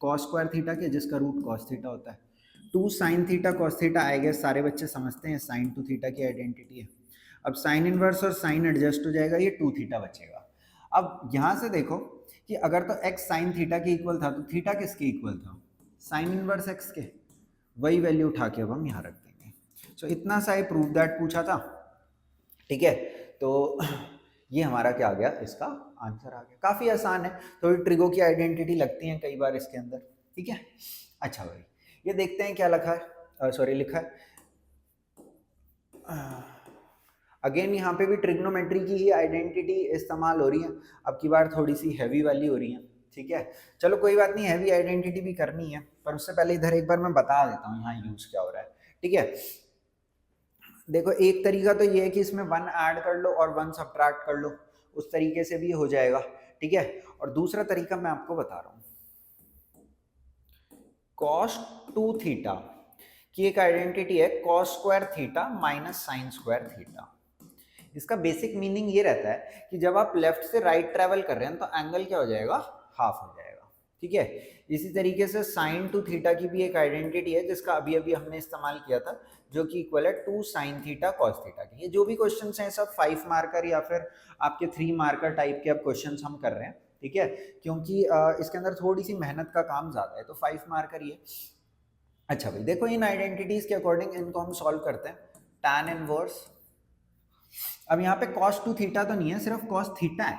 कॉस स्क्वायर थीटा के, जिसका रूट कॉस थीटा होता है। 2 साइन थीटा कॉस थीटा आएगा, सारे बच्चे समझते हैं साइन 2 थीटा की आइडेंटिटी है। अब साइन इनवर्स और साइन एडजस्ट हो जाएगा, ये 2 थीटा बचेगा। अब यहाँ से देखो कि अगर तो x साइन थीटा के इक्वल था, तो थीटा किसके इक्वल था, साइन इनवर्स x के, वही वैल्यू उठा के अब हम यहाँ रख देंगे। सो इतना सा ही प्रूव दैट पूछा था, ठीक है। तो ये हमारा क्या आ गया, इसका आंसर आ गया। काफ़ी आसान है, थोड़ी ट्रिगो की आइडेंटिटी लगती है कई बार इसके अंदर, ठीक है। अच्छा भाई ये देखते हैं क्या लिखा है, सॉरी लिखा है। अगेन यहाँ पे भी ट्रिग्नोमेट्री की ही आइडेंटिटी इस्तेमाल हो रही है, अब की बार थोड़ी सी हैवी वाली हो रही है, ठीक है। चलो कोई बात नहीं, हैवी आइडेंटिटी भी करनी है, पर उससे पहले इधर एक बार मैं बता देता हूँ यहाँ यूज क्या हो रहा है, ठीक है। देखो एक तरीका तो ये है कि इसमें 1 ऐड कर लो और 1 सब्ट्रैक्ट कर लो, उस तरीके से भी हो जाएगा, ठीक है। और दूसरा तरीका मैं आपको बता रहा हूँ, cos 2 थीटा की एक आइडेंटिटी है cos square theta minus sine square theta. इसका बेसिक मीनिंग ये रहता है कि जब आप लेफ्ट से राइट ट्रैवल कर रहे हैं तो एंगल क्या हो जाएगा, हाफ हो जाएगा, ठीक है। इसी तरीके से साइन 2 थीटा की भी एक आइडेंटिटी है, जिसका अभी अभी हमने इस्तेमाल किया था, जो कि इक्वल है 2 साइन थीटा कॉस थीटा की। ये जो भी क्वेश्चंस हैं सब 5 मार्कर या फिर आपके 3 मार्कर टाइप के अब क्वेश्चंस हम कर रहे हैं, ठीक है, क्योंकि इसके अंदर थोड़ी सी मेहनत का काम ज्यादा है, तो 5 मार्कर ये। अच्छा भाई देखो इन आइडेंटिटीज के अकॉर्डिंग इनको हम सॉल्व करते हैं। tan इनवर्स, अब यहाँ पे cos 2 थीटा तो नहीं है, सिर्फ cos थीटा है,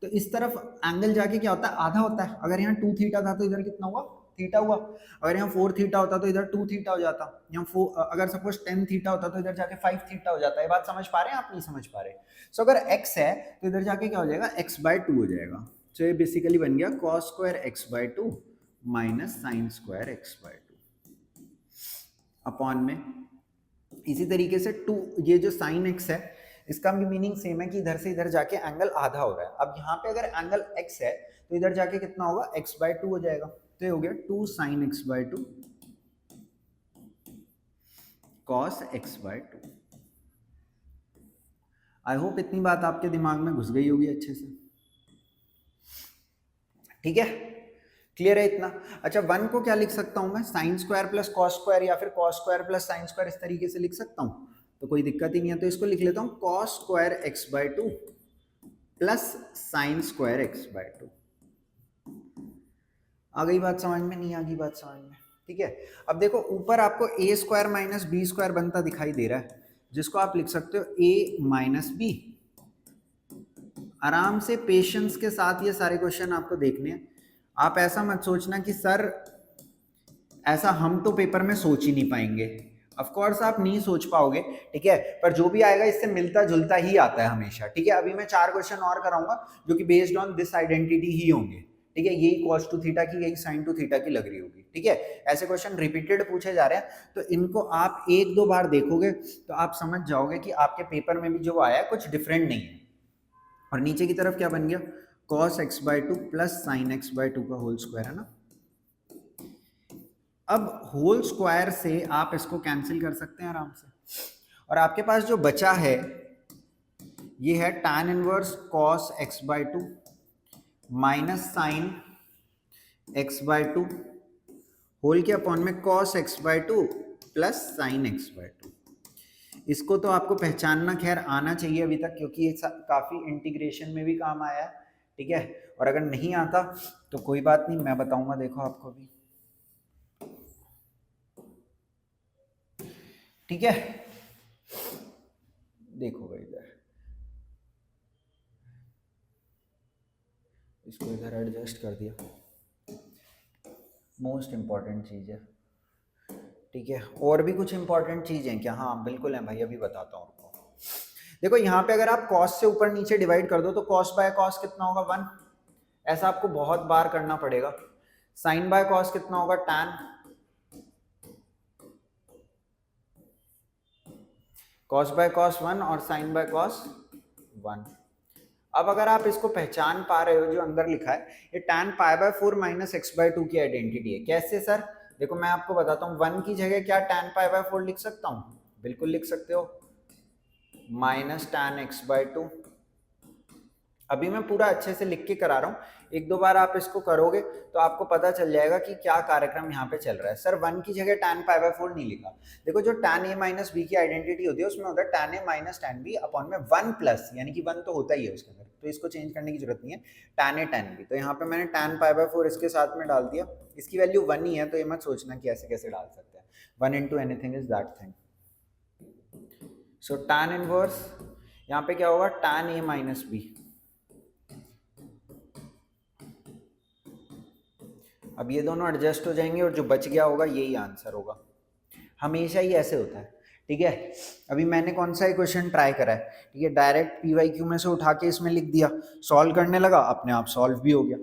तो इस तरफ एंगल जाके क्या होता है, आधा होता है। अगर यहाँ 2 थीटा था तो इधर कितना हुआ, थीटा हुआ। अगर यहाँ 4 थीटा होता तो इधर 2 थीटा हो जाता। यहाँ 4, अगर सपोज 10 थीटा होता तो इधर जाके 5 थीटा हो जाता है। ये बात समझ पा रहे हैं आप, नहीं समझ पा रहे? सो अगर x है तो इधर जाके क्या हो जाएगा, x/2 हो जाएगा। तो ये बेसिकली बन गया cos square x/2 minus sine square x/2 upon में। इसी तरीके से 2, ये जो साइन x है इसका भी मीनिंग सेम है कि इधर से इधर जाके एंगल आधा हो रहा है। अब यहाँ पे अगर एंगल x है तो इधर जाके कितना होगा, x/2 हो जाएगा। तो ये हो गया 2 sign x/2 cos x/2। I hope इतनी बात आपके दिमाग में घुस गई होगी अच्छे से, ठीक है, क्लियर है इतना। अच्छा 1 को क्या लिख सकता हूं मैं, sine square plus cos square या फिर cos square plus sine square, इस तरीके से लिख सकता हूं, तो कोई दिक्कत ही नहीं है। तो इसको लिख लेता हूं cos square x/2 plus sine square x/2। आ गई बात समझ में, नहीं आ गई बात समझ में, ठीक है। अब देखो ऊपर आपको a square minus B square बनता दिखाई दे रहा है, जिसको आप लिख सकते हो a माइनस बी। आराम से पेशेंस के साथ ये सारे क्वेश्चन आपको देखने हैं। आप ऐसा मत सोचना कि सर ऐसा हम तो पेपर में सोच ही नहीं पाएंगे, ऑफ कोर्स आप नहीं सोच पाओगे, ठीक है, पर जो भी आएगा इससे मिलता जुलता ही आता है हमेशा, ठीक है। अभी मैं 4 क्वेश्चन और कराऊंगा जो कि बेस्ड ऑन दिस आइडेंटिटी ही होंगे, ठीक है। यही cos टू थीटा की, यही sin टू थीटा की लग रही होगी, ठीक है। ऐसे क्वेश्चन रिपीटेड पूछे जा रहे हैं, तो इनको आप एक दो बार देखोगे तो आप समझ जाओगे कि आपके पेपर में भी जो आया है कुछ डिफरेंट नहीं है। और नीचे की तरफ क्या बन गया, cos x/2 plus sin x/2 का होल स्क्वायर, है ना। अब होल स्क्वायर से आप इसको कैंसिल कर सकते हैं आराम से, और आपके पास जो बचा है ये है tan inverse cos x/2 minus sine x/2 whole के अपॉन में cos x/2 plus sine x/2। इसको तो आपको पहचानना खैर आना चाहिए अभी तक, क्योंकि ये काफ़ी इंटीग्रेशन में भी काम आया है, ठीक है। और अगर नहीं आता तो कोई बात नहीं, मैं बताऊंगा, देखो आपको भी, ठीक है। देखो भाई इधर, इसको इधर एडजस्ट कर दिया, मोस्ट इम्पॉर्टेंट चीज़ है, ठीक है। और भी कुछ इंपॉर्टेंट चीज़ है क्या, हाँ बिल्कुल है भाई, अभी बताता हूँ आपको। देखो यहाँ पे अगर आप cos से ऊपर नीचे डिवाइड कर दो तो cos बाय cos कितना होगा 1, ऐसा आपको बहुत बार करना पड़ेगा। sin बाय cos कितना होगा tan, cos बाय cos 1 और sin बाय cos 1। अब अगर आप इसको पहचान पा रहे हो जो अंदर लिखा है, ये tan π/4 माइनस x/2 की आइडेंटिटी है। कैसे सर, देखो मैं आपको बताता हूँ, 1 की जगह क्या tan π/4 लिख सकता हूँ, बिल्कुल लिख सकते हो, माइनस tan x/2। अभी मैं पूरा अच्छे से लिख के करा रहा हूँ, एक दो बार आप इसको करोगे तो आपको पता चल जाएगा कि क्या कार्यक्रम यहाँ पे चल रहा है। सर 1 की जगह tan π/4 नहीं लिखा, देखो जो tan a माइनस बी की आइडेंटिटी होती है उसमें होता है tan a minus tan b upon में 1 प्लस, यानी कि 1 तो होता ही है उसके अंदर, तो इसको चेंज करने की जरूरत नहीं है, tan a tan b। तो यहाँ पे मैंने tan π/4 इसके साथ में डाल दिया, इसकी वैल्यू 1 ही है, तो ये मत सोचना कि ऐसे कैसे डाल सकते हैं, 1 into anything is that thing. So tan inverse यहाँ पे क्या होगा, tan a माइनस बी। अब ये दोनों एडजस्ट हो जाएंगे और जो बच गया होगा यही आंसर होगा, हमेशा ही ऐसे होता है, ठीक है। अभी मैंने कौन सा क्वेश्चन ट्राई करा है, ठीक है, डायरेक्ट PYQ में से उठा के इसमें लिख दिया, सॉल्व करने लगा, अपने आप सॉल्व भी हो गया,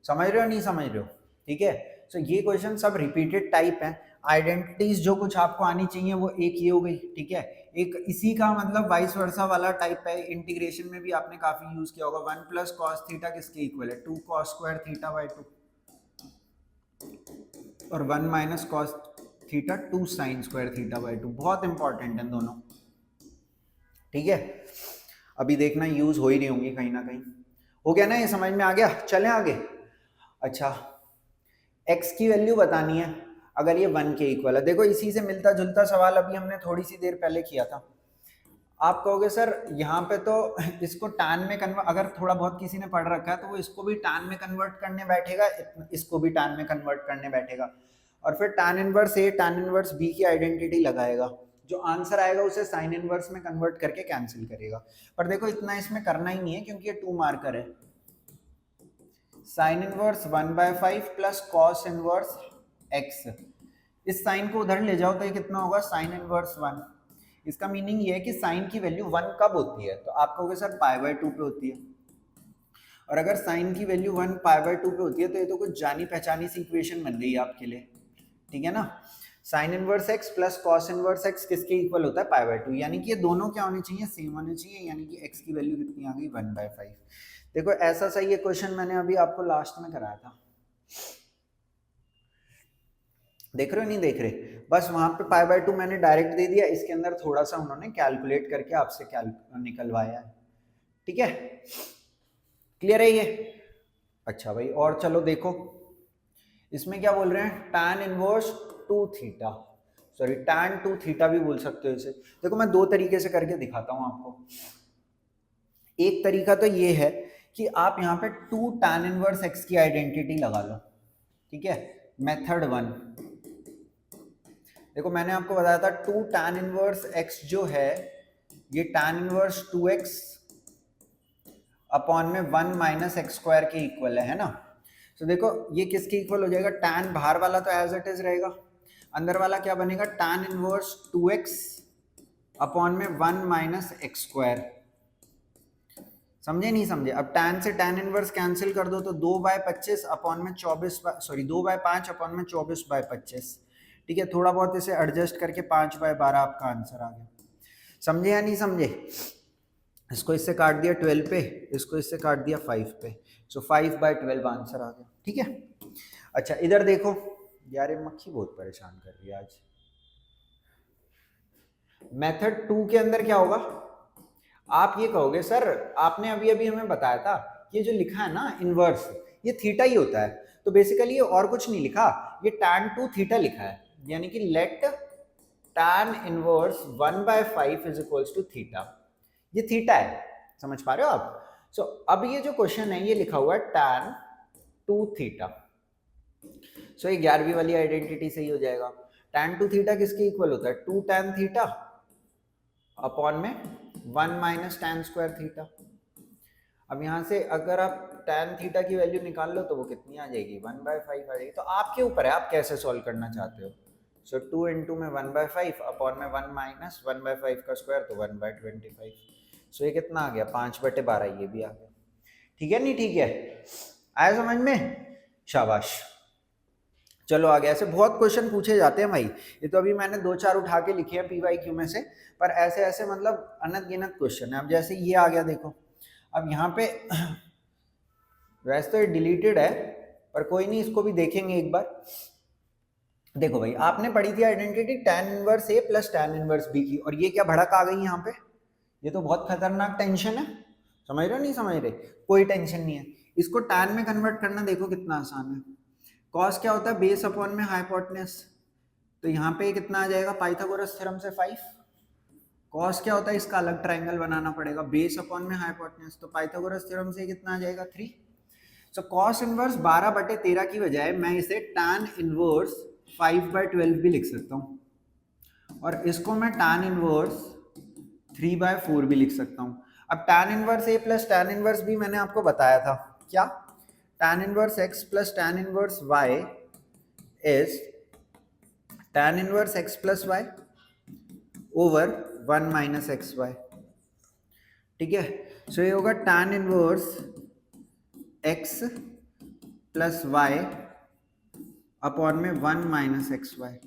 समझ रहे हो नहीं समझ रहे हो, ठीक है। सो ये क्वेश्चन सब रिपीटेड टाइप है। आइडेंटिटीज जो कुछ आपको आनी चाहिए वो एक ये हो गई, ठीक है। एक इसी का मतलब वाइस वर्सा वाला टाइप है, इंटीग्रेशन में भी आपने काफी यूज किया होगा, 1 प्लस कॉस थीटा किसके इक्वल है, 2 cos स्क्वायर थीटा बाई 2, और 1 minus cos theta 2 sine square theta by 2, बहुत इंपॉर्टेंट है दोनों, ठीक है। अभी देखना यूज हो ही रही होंगी कहीं ना कहीं, हो गया ना, ये समझ में आ गया, चलें आगे। अच्छा, x की वैल्यू बतानी है अगर ये 1 के इक्वल है। देखो इसी से मिलता जुलता सवाल अभी हमने थोड़ी सी देर पहले किया था। आप कहोगे सर यहाँ पे तो इसको tan में कन्वर्ट, अगर थोड़ा बहुत किसी ने पढ़ रखा है तो वो इसको भी tan में कन्वर्ट करने बैठेगा, इसको भी tan में कन्वर्ट करने बैठेगा, और फिर tan inverse a tan inverse b की आइडेंटिटी लगाएगा, जो आंसर आएगा उसे साइन इनवर्स में कन्वर्ट करके कैंसिल करेगा। पर देखो इतना इसमें करना ही नहीं है क्योंकि ये 2 मार्कर है। Sine inverse 1/5 plus cos inverse x, इस साइन को उधर ले जाओ तो ये कितना होगा, साइन इनवर्स 1। इसका मीनिंग ये है कि साइन की वैल्यू 1 कब होती है, तो आप कहोगे सर π/2 पे होती है, और अगर साइन की वैल्यू 1 π/2 पे होती है तो ये तो कुछ जानी पहचानी सी इक्वेशन बन गई आपके लिए, ठीक है ना। Sine inverse x plus cos inverse x किसके इक्वल होता है, π/2, यानी कि ये दोनों क्या होने चाहिए, सेम होने चाहिए, यानी कि x की वैल्यू कितनी आ गई, 1/5। देखो ऐसा सा ये क्वेश्चन मैंने अभी आपको लास्ट में कराया था, देख रहे हो नहीं देख रहे, बस वहां पे π/2 मैंने डायरेक्ट दे दिया, इसके अंदर थोड़ा सा उन्होंने कैलकुलेट करके आपसे निकलवाया है, ठीक है, क्लियर है ये। अच्छा भाई, और चलो देखो इसमें क्या बोल रहे हैं, tan inverse 2 theta, sorry tan 2 theta भी बोल सकते हो इसे। देखो मैं दो तरीके से करके दिखाता हूं आपको। एक तरीका तो ये है कि आप यहाँ पे 2 tan इनवर्स x की आइडेंटिटी लगा लो, ठीक है, मेथड 1। देखो मैंने आपको बताया था 2 tan इनवर्स x जो है ये tan इनवर्स 2x अपॉन में 1 माइनस एक्स स्क्वायर के इक्वल है ना। तो देखो ये किसके इक्वल हो जाएगा, tan बाहर वाला तो एज इट इज रहेगा, अंदर वाला क्या बनेगा, tan इनवर्स 2x अपॉन में 1 माइनस एक्स स्क्वायर। समझे नहीं समझे? अब tan से tan इनवर्स कैंसिल कर दो तो 2/25 अपॉन में 2/5 अपॉन में 24/25। ठीक है, थोड़ा बहुत इसे एडजस्ट करके 5/12 आपका आंसर आ गया। समझे या नहीं समझे? इसको इससे काट दिया 12 पे, इसको इससे काट दिया 5 पे, सो 5/12 आंसर आ गया। ठीक है, अच्छा इधर देखो यार, ये मक्खी बहुत परेशान कर रही है आज। मेथड 2 के अंदर क्या होगा, आप ये कहोगे सर आपने अभी अभी हमें बताया था ये जो लिखा है ना इनवर्स, ये थीटा ही होता है, तो बेसिकली ये और कुछ नहीं लिखा, ये tan 2 थीटा लिखा है, यानी कि let tan inverse 1/5 is equals to theta, ये थीटा है। समझ पा रहे हो आप? सो अब ये जो क्वेश्चन है ये लिखा हुआ है tan 2 थीटा, सो ये 11वीं वाली आइडेंटिटी से ही हो जाएगा। tan 2 थीटा किसके इक्वल होता है, 2 tan थीटा अपॉन में 1 माइनस tan स्क्वायर थीटा। अब यहाँ से अगर आप tan थीटा की वैल्यू निकाल लो तो वो कितनी आ जाएगी, 1/5 आ जाएगी। तो आपके ऊपर है आप कैसे सॉल्व करना चाहते हो। सो 2 इंटू में 1/5 अपॉन में 1 माइनस 1/5 का स्क्वायर तो 1/25। सो ये कितना आ गया, 5/12, ये भी आ गया। ठीक है नहीं ठीक है, आया समझ में? शाबाश। चलो आगे, ऐसे बहुत क्वेश्चन पूछे जाते हैं भाई, ये तो अभी मैंने 2-4 उठा के लिखे हैं PYQ में से, पर ऐसे ऐसे मतलब अनंत गिनत क्वेश्चन है। अब जैसे ये आ गया देखो, अब यहाँ पे वैसे तो ये डिलीटेड है पर कोई नहीं, इसको भी देखेंगे एक बार। देखो भाई, आपने पढ़ी थी identity tan inverse A plus tan inverse B की, और ये क्या भड़क आ गई यहाँ पे, ये तो बहुत खतरनाक टेंशन है। समझ रहे हो नहीं समझ रहे? कोई टेंशन नहीं है, इसको tan में कन्वर्ट करना देखो कितना आसान है। कॉस क्या होता है, बेस अपॉन में हाइपोटेनस, तो यहाँ पे कितना आ जाएगा पाइथागोरस थ्योरम से 5। कॉस क्या होता है, इसका अलग ट्राइंगल बनाना पड़ेगा, बेस अपॉन में हाइपोटेनस, तो पाइथागोरस थ्योरम से कितना आ जाएगा 3। सो कॉस इनवर्स 12/13 की बजाय मैं इसे tan इनवर्स 5/12 भी लिख सकता हूँ, और इसको मैं tan इनवर्स 3/4 भी लिख सकता हूँ। अब tan inverse A plus tan inverse B मैंने आपको बताया था क्या, tan inverse X plus tan inverse Y is tan inverse X plus Y over 1 minus x y. ठीक है, सो ये होगा tan inverse X plus Y upon में 1 minus x y.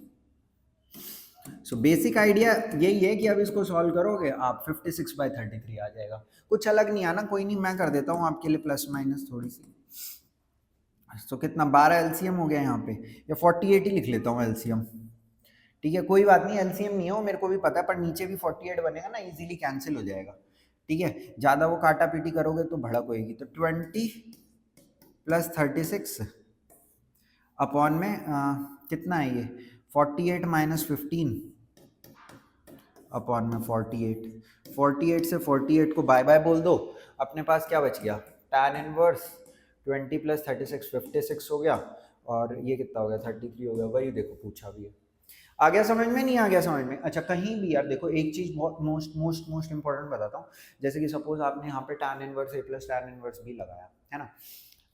So basic idea यही है कि अब इसको सॉल्व करोगे आप 56/33 आ जाएगा। कुछ अलग नहीं आना, कोई नहीं, मैं कर देता हूँ आपके लिए प्लस माइनस थोड़ी सी। तो कितना 12 एलसीएम हो गया यहाँ पे, या 48 ही लिख लेता हूँ एलसीएम। ठीक है, कोई बात नहीं, एलसीएम नहीं हो मेरे को भी पता है, पर नीचे भी 48 बनेगा ना, इजीली कैंसिल हो जाएगा। ठीक है, ज़्यादा वो काटा पीटी करोगे तो भड़क होएगी। तो 20 प्लस 36 अपॉन में कितना है ये 48 माइनस 15 अपॉन में 48 से 48 को बाय बाय बोल दो, अपने पास क्या बच गया, tan इनवर्स 20 प्लस 36 56 हो गया, और ये कितना हो गया 33 हो गया। वही देखो पूछा भी है। आ गया समझ में, नहीं आ गया समझ में? अच्छा कहीं भी यार देखो, एक चीज बहुत मोस्ट इंपॉर्टेंट बताता हूँ। जैसे कि सपोज आपने यहाँ पे tan inverse A plus tan inverse B लगाया है ना,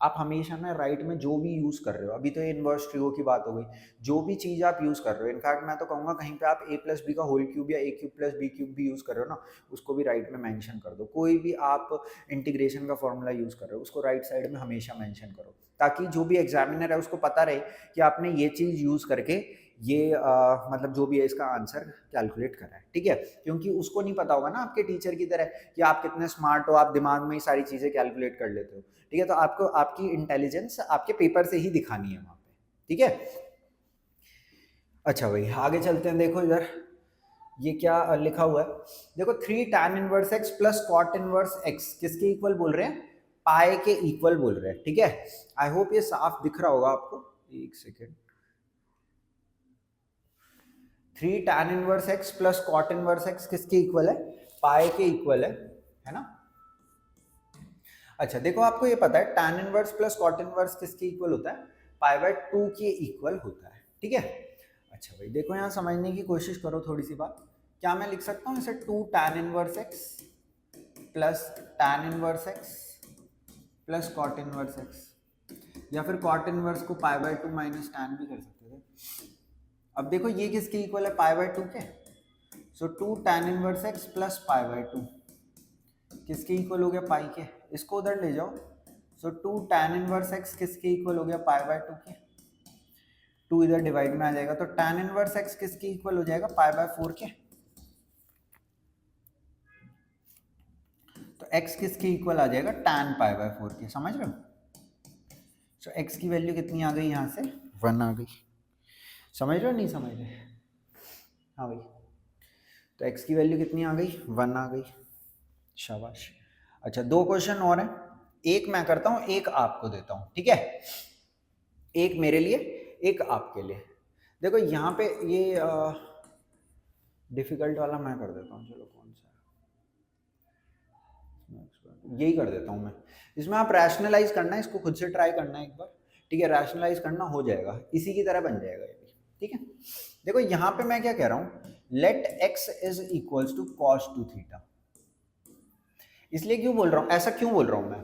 आप हमेशा ना राइट में जो भी यूज कर रहे हो, अभी तो ये इनवर्स ट्रिगो की बात हो गई, जो भी चीज आप यूज कर रहे हो, इनफैक्ट मैं तो कहूंगा कहीं पे आप A प्लस बी का होल क्यूब या A cube plus B cube भी यूज कर रहे हो ना, उसको भी राइट में मेंशन कर दो। कोई भी आप इंटीग्रेशन का फॉर्मूला यूज कर रहे हो उसको राइट साइड में हमेशा मेंशन करो, ताकि जो भी एग्जामिनर है उसको पता रहे कि आपने ये चीज यूज करके ये मतलब जो भी है इसका आंसर कैलकुलेट करा है। ठीक है, क्योंकि उसको नहीं पता होगा ना आपके टीचर की तरह कि आप कितने स्मार्ट हो, आप दिमाग में ही सारी चीजें कैलकुलेट कर लेते हो। ठीक है, तो आपको आपकी इंटेलिजेंस आपके पेपर से ही दिखानी है वहां पे। ठीक है, अच्छा भाई आगे चलते हैं। देखो इधर ये क्या लिखा हुआ है, देखो 3 tan inverse x plus cot inverse x किसके इक्वल बोल रहे हैं, पाए के इक्वल बोल रहे हैं। ठीक है, आई होप ये साफ दिख रहा होगा आपको। एक second, 3 tan inverse x plus cot inverse x किसके इक्वल है, पाए के इक्वल है ना। अच्छा देखो, आपको ये पता है tan inverse plus cot inverse किसके इक्वल होता है, π/2 के इक्वल होता है। ठीक है, अच्छा भाई देखो यहाँ समझने की कोशिश करो थोड़ी सी बात। क्या मैं लिख सकता हूँ इसे 2 tan inverse x plus tan inverse x plus cot inverse x, या फिर cot इनवर्स को π/2 माइनस tan भी कर सकते थे। अब देखो ये किसके इक्वल है, पाई बाय टू के। सो 2 tan inverse x plus pi by two किसके इक्वल हो गया, पाई के। इसको उधर ले जाओ। सो 2 tan इनवर्स एक्स किसके इक्वल हो गया, पाई बाय टू के। 2 इधर डिवाइड में आ जाएगा तो tan इनवर्स एक्स किसके इक्वल हो जाएगा, पाई बाय 4 के। तो x किसके इक्वल आ जाएगा, tan पाई बाय 4 के। समझ रहे हो। सो x की वैल्यू कितनी आ गई, यहाँ से 1 आ गई। समझ रहे हो नहीं समझ रहे, हाँ भाई। तो x की वैल्यू कितनी आ गई, 1 आ गई। शाबाश। अच्छा 2 क्वेश्चन और हैं, एक मैं करता हूँ एक आपको देता हूँ, ठीक है। एक मेरे लिए एक आपके लिए। देखो यहाँ पे ये डिफिकल्ट वाला मैं कर देता हूँ, चलो कौन सा यही कर देता हूँ मैं। इसमें आप रैशनलाइज करना है, इसको खुद से ट्राई करना है एक बार, ठीक है। रैशनलाइज करना हो जाएगा, इसी की तरह बन जाएगा ये भी, ठीक है। देखो यहाँ पे मैं क्या कह रहा हूँ, let x is equals to cos 2 theta. इसलिए क्यों बोल रहा हूँ, ऐसा क्यों बोल रहा हूँ मैं,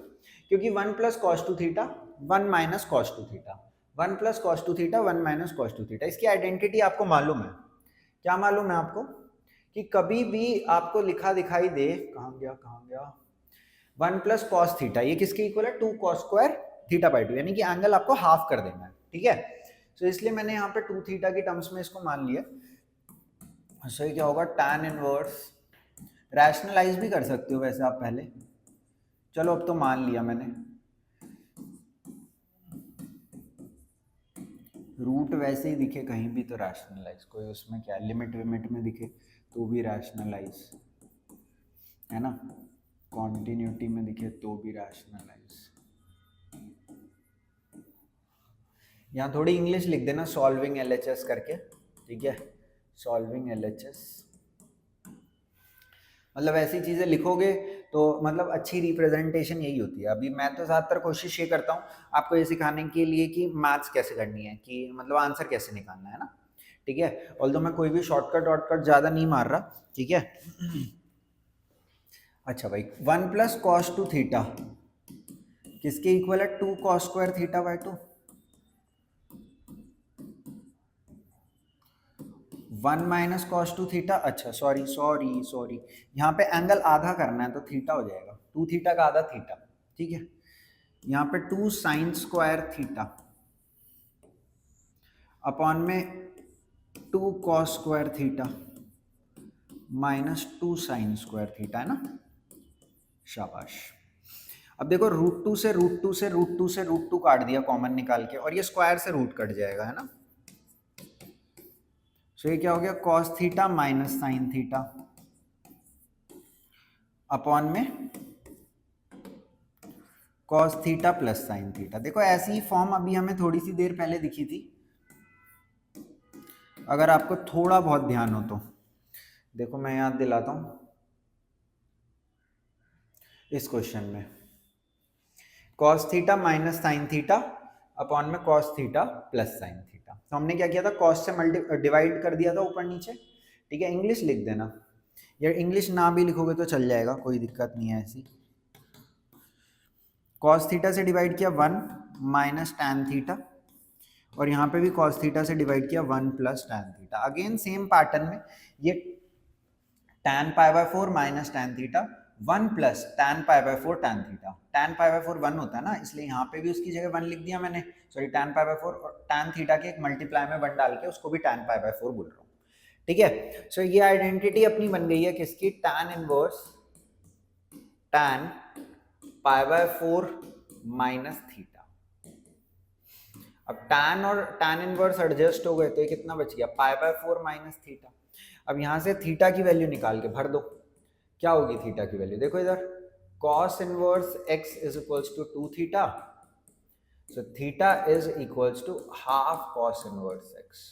क्योंकि 1 plus cos two theta 1 minus cos two theta, 1 plus cos two theta 1 minus cos two theta. इसकी आइडेंटिटी आपको मालूम है, क्या मालूम है आपको, कि कभी भी आपको लिखा दिखाई दे, कहाँ गया 1 प्लस कॉस थीटा, ये किसके इक्वल है, 2 कॉस स्क्वायर थीटा बाई 2, यानी कि एंगल आपको हाफ कर देना है, ठीक है। तो इसलिए मैंने यहाँ पे 2 थीटा की टर्म्स में इसको मान लिया। सो ये क्या होगा, tan इनवर्स, रैशनलाइज भी कर सकते हो वैसे आप पहले, चलो अब तो मान लिया मैंने। रूट वैसे ही दिखे कहीं भी तो रैशनलाइज, कोई उसमें क्या लिमिट विमिट में दिखे तो भी रैशनलाइज है ना, कॉन्टिन्यूटी में दिखे तो भी रैशनलाइज। यहाँ थोड़ी इंग्लिश लिख देना, सॉल्विंग एलएचएस करके, ठीक है। सॉल्विंग एलएचएस मतलब ऐसी चीज़ें लिखोगे तो मतलब अच्छी रिप्रेजेंटेशन यही होती है। अभी मैं तो ज़्यादातर कोशिश ये करता हूँ आपको ये सिखाने के लिए कि मैथ्स कैसे करनी है, कि मतलब आंसर कैसे निकालना है ना, ठीक है। ऑल्दो मैं कोई भी शॉर्टकट वॉर्टकट ज़्यादा नहीं मार रहा, ठीक है। अच्छा भाई 1 प्लस कॉस टू थीटा किसके इक्वल है, 2 cos square theta by 2। 1 minus cos two theta, अच्छा सॉरी यहाँ पे एंगल आधा करना है तो थीटा हो जाएगा, 2 थीटा का आधा थीटा, ठीक है। यहाँ पे 2 साइन स्क्वायर थीटा अपॉन में 2 cos square theta minus 2 sine square theta, है ना। शाबाश। अब देखो रूट टू से रूट टू काट दिया कॉमन निकाल के, और ये स्क्वायर से रूट कट जाएगा, है ना। सो ये क्या हो गया, cos theta minus sine theta upon में cos theta plus sine theta. देखो ऐसी ही फॉर्म अभी हमें थोड़ी सी देर पहले दिखी थी, अगर आपको थोड़ा बहुत ध्यान हो तो। देखो मैं याद दिलाता हूं, इस क्वेश्चन में cos theta minus sine theta upon में cos theta plus sine theta. तो हमने क्या किया था, कॉस से डिवाइड कर दिया था ऊपर नीचे, ठीक है। इंग्लिश लिख देना, यार इंग्लिश ना भी लिखोगे तो चल जाएगा, कोई दिक्कत नहीं है ऐसी। कॉस थीटा से डिवाइड किया 1 माइनस टैन थीटा, और यहाँ पे भी कॉस थीटा से डिवाइड किया 1 plus tan theta. Again same pattern में ये tan pi by 4 minus tan theta 1 plus tan pi by 4 tan theta. Tan pi by 4 1 होता है ना, इसलिए यहाँ पे भी उसकी जगह 1 लिख दिया मैंने, सॉरी टैन पाई बाय 4, और टैन थीटा के एक मल्टीप्लाई में 1 डाल के उसको भी टैन पाई बाय 4 बोल रहा हूँ, ठीक है। सो ये आइडेंटिटी अपनी बन गई है किसकी, tan inverse tan pi by 4 minus theta. अब टैन और टैन इनवर्स एडजस्ट हो गए तो ये कितना बच गया, पाई बाय 4 माइनस थीटा। अब यहाँ से थीटा की वैल्यू निकाल के भर दो, क्या होगी थीटा की वैल्यू, देखो इधर cos inverse x is equals to 2 theta, so theta is equals to half cos inverse x।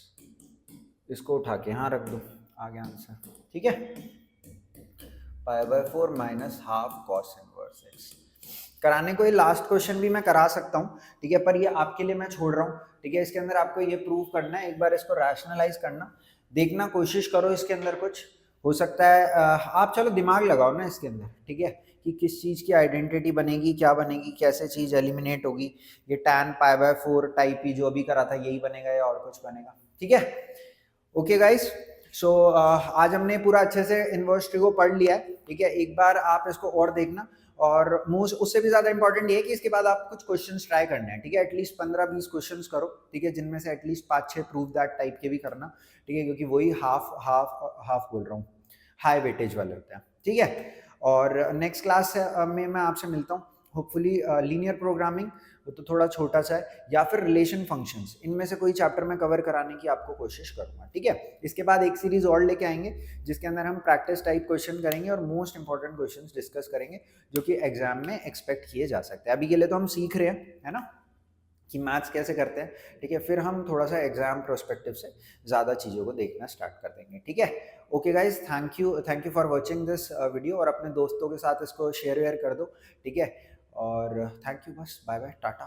इसको उठा के यहाँ रख दो, आ गया आंसर, ठीक है। Pi by 4 minus half cos inverse x। कराने को ये लास्ट क्वेश्चन भी मैं करा सकता हूँ, ठीक है, पर ये आपके लिए मैं छोड़ रहा हूँ, ठीक है। इसके अंदर आपको ये प्रूव करना है, एक बार इसको रैशनलाइज करना, देखना कोशिश करो इसके अंदर कुछ हो सकता है। आप चलो दिमाग लगाओ ना इसके अंदर, ठीक है, कि किस चीज़ की आइडेंटिटी बनेगी, क्या बनेगी, कैसे चीज़ एलिमिनेट होगी। ये टैन पाई बाय 4 टाइप ही जो अभी करा था यही बनेगा या और कुछ बनेगा, ठीक है। ओके गाइस, सो आज हमने पूरा अच्छे से इनवर्स ट्री को पढ़ लिया है, ठीक है। एक बार आप इसको और देखना, और मोस्ट उससे भी ज्यादा इंपॉर्टेंट ये है कि इसके बाद आप कुछ क्वेश्चंस ट्राई करने हैं, ठीक है। एटलीस्ट 15-20 क्वेश्चंस करो, ठीक है, जिनमें से एटलीस्ट 5-6 प्रूव दैट टाइप के भी करना, ठीक है, क्योंकि वही हाफ हाफ हाफ बोल रहा हूँ, हाई वेटेज वाले होते हैं, ठीक है। और नेक्स्ट क्लास में मैं आपसे मिलता हूँ, होपफुली लीनियर प्रोग्रामिंग, वो तो थोड़ा छोटा सा है, या फिर रिलेशन फंक्शंस, इनमें से कोई चैप्टर में कवर कराने की आपको कोशिश करूंगा, ठीक है। इसके बाद एक सीरीज और लेके आएंगे जिसके अंदर हम प्रैक्टिस टाइप क्वेश्चन करेंगे और मोस्ट इंपॉर्टेंट क्वेश्चंस डिस्कस करेंगे जो कि एग्जाम में एक्सपेक्ट किए जा सकते हैं। अभी के लिए तो हम सीख रहे हैं, है ना, कि मैथ्स कैसे करते हैं, ठीक है। फिर हम थोड़ा सा एग्जाम प्रोस्पेक्टिव से ज़्यादा चीज़ों को देखना स्टार्ट कर देंगे, ठीक है। Okay guys, thank you for watching this video, और अपने दोस्तों के साथ इसको शेयर वेयर कर दो, ठीक है। और थैंक यू, बस बाय बाय टाटा।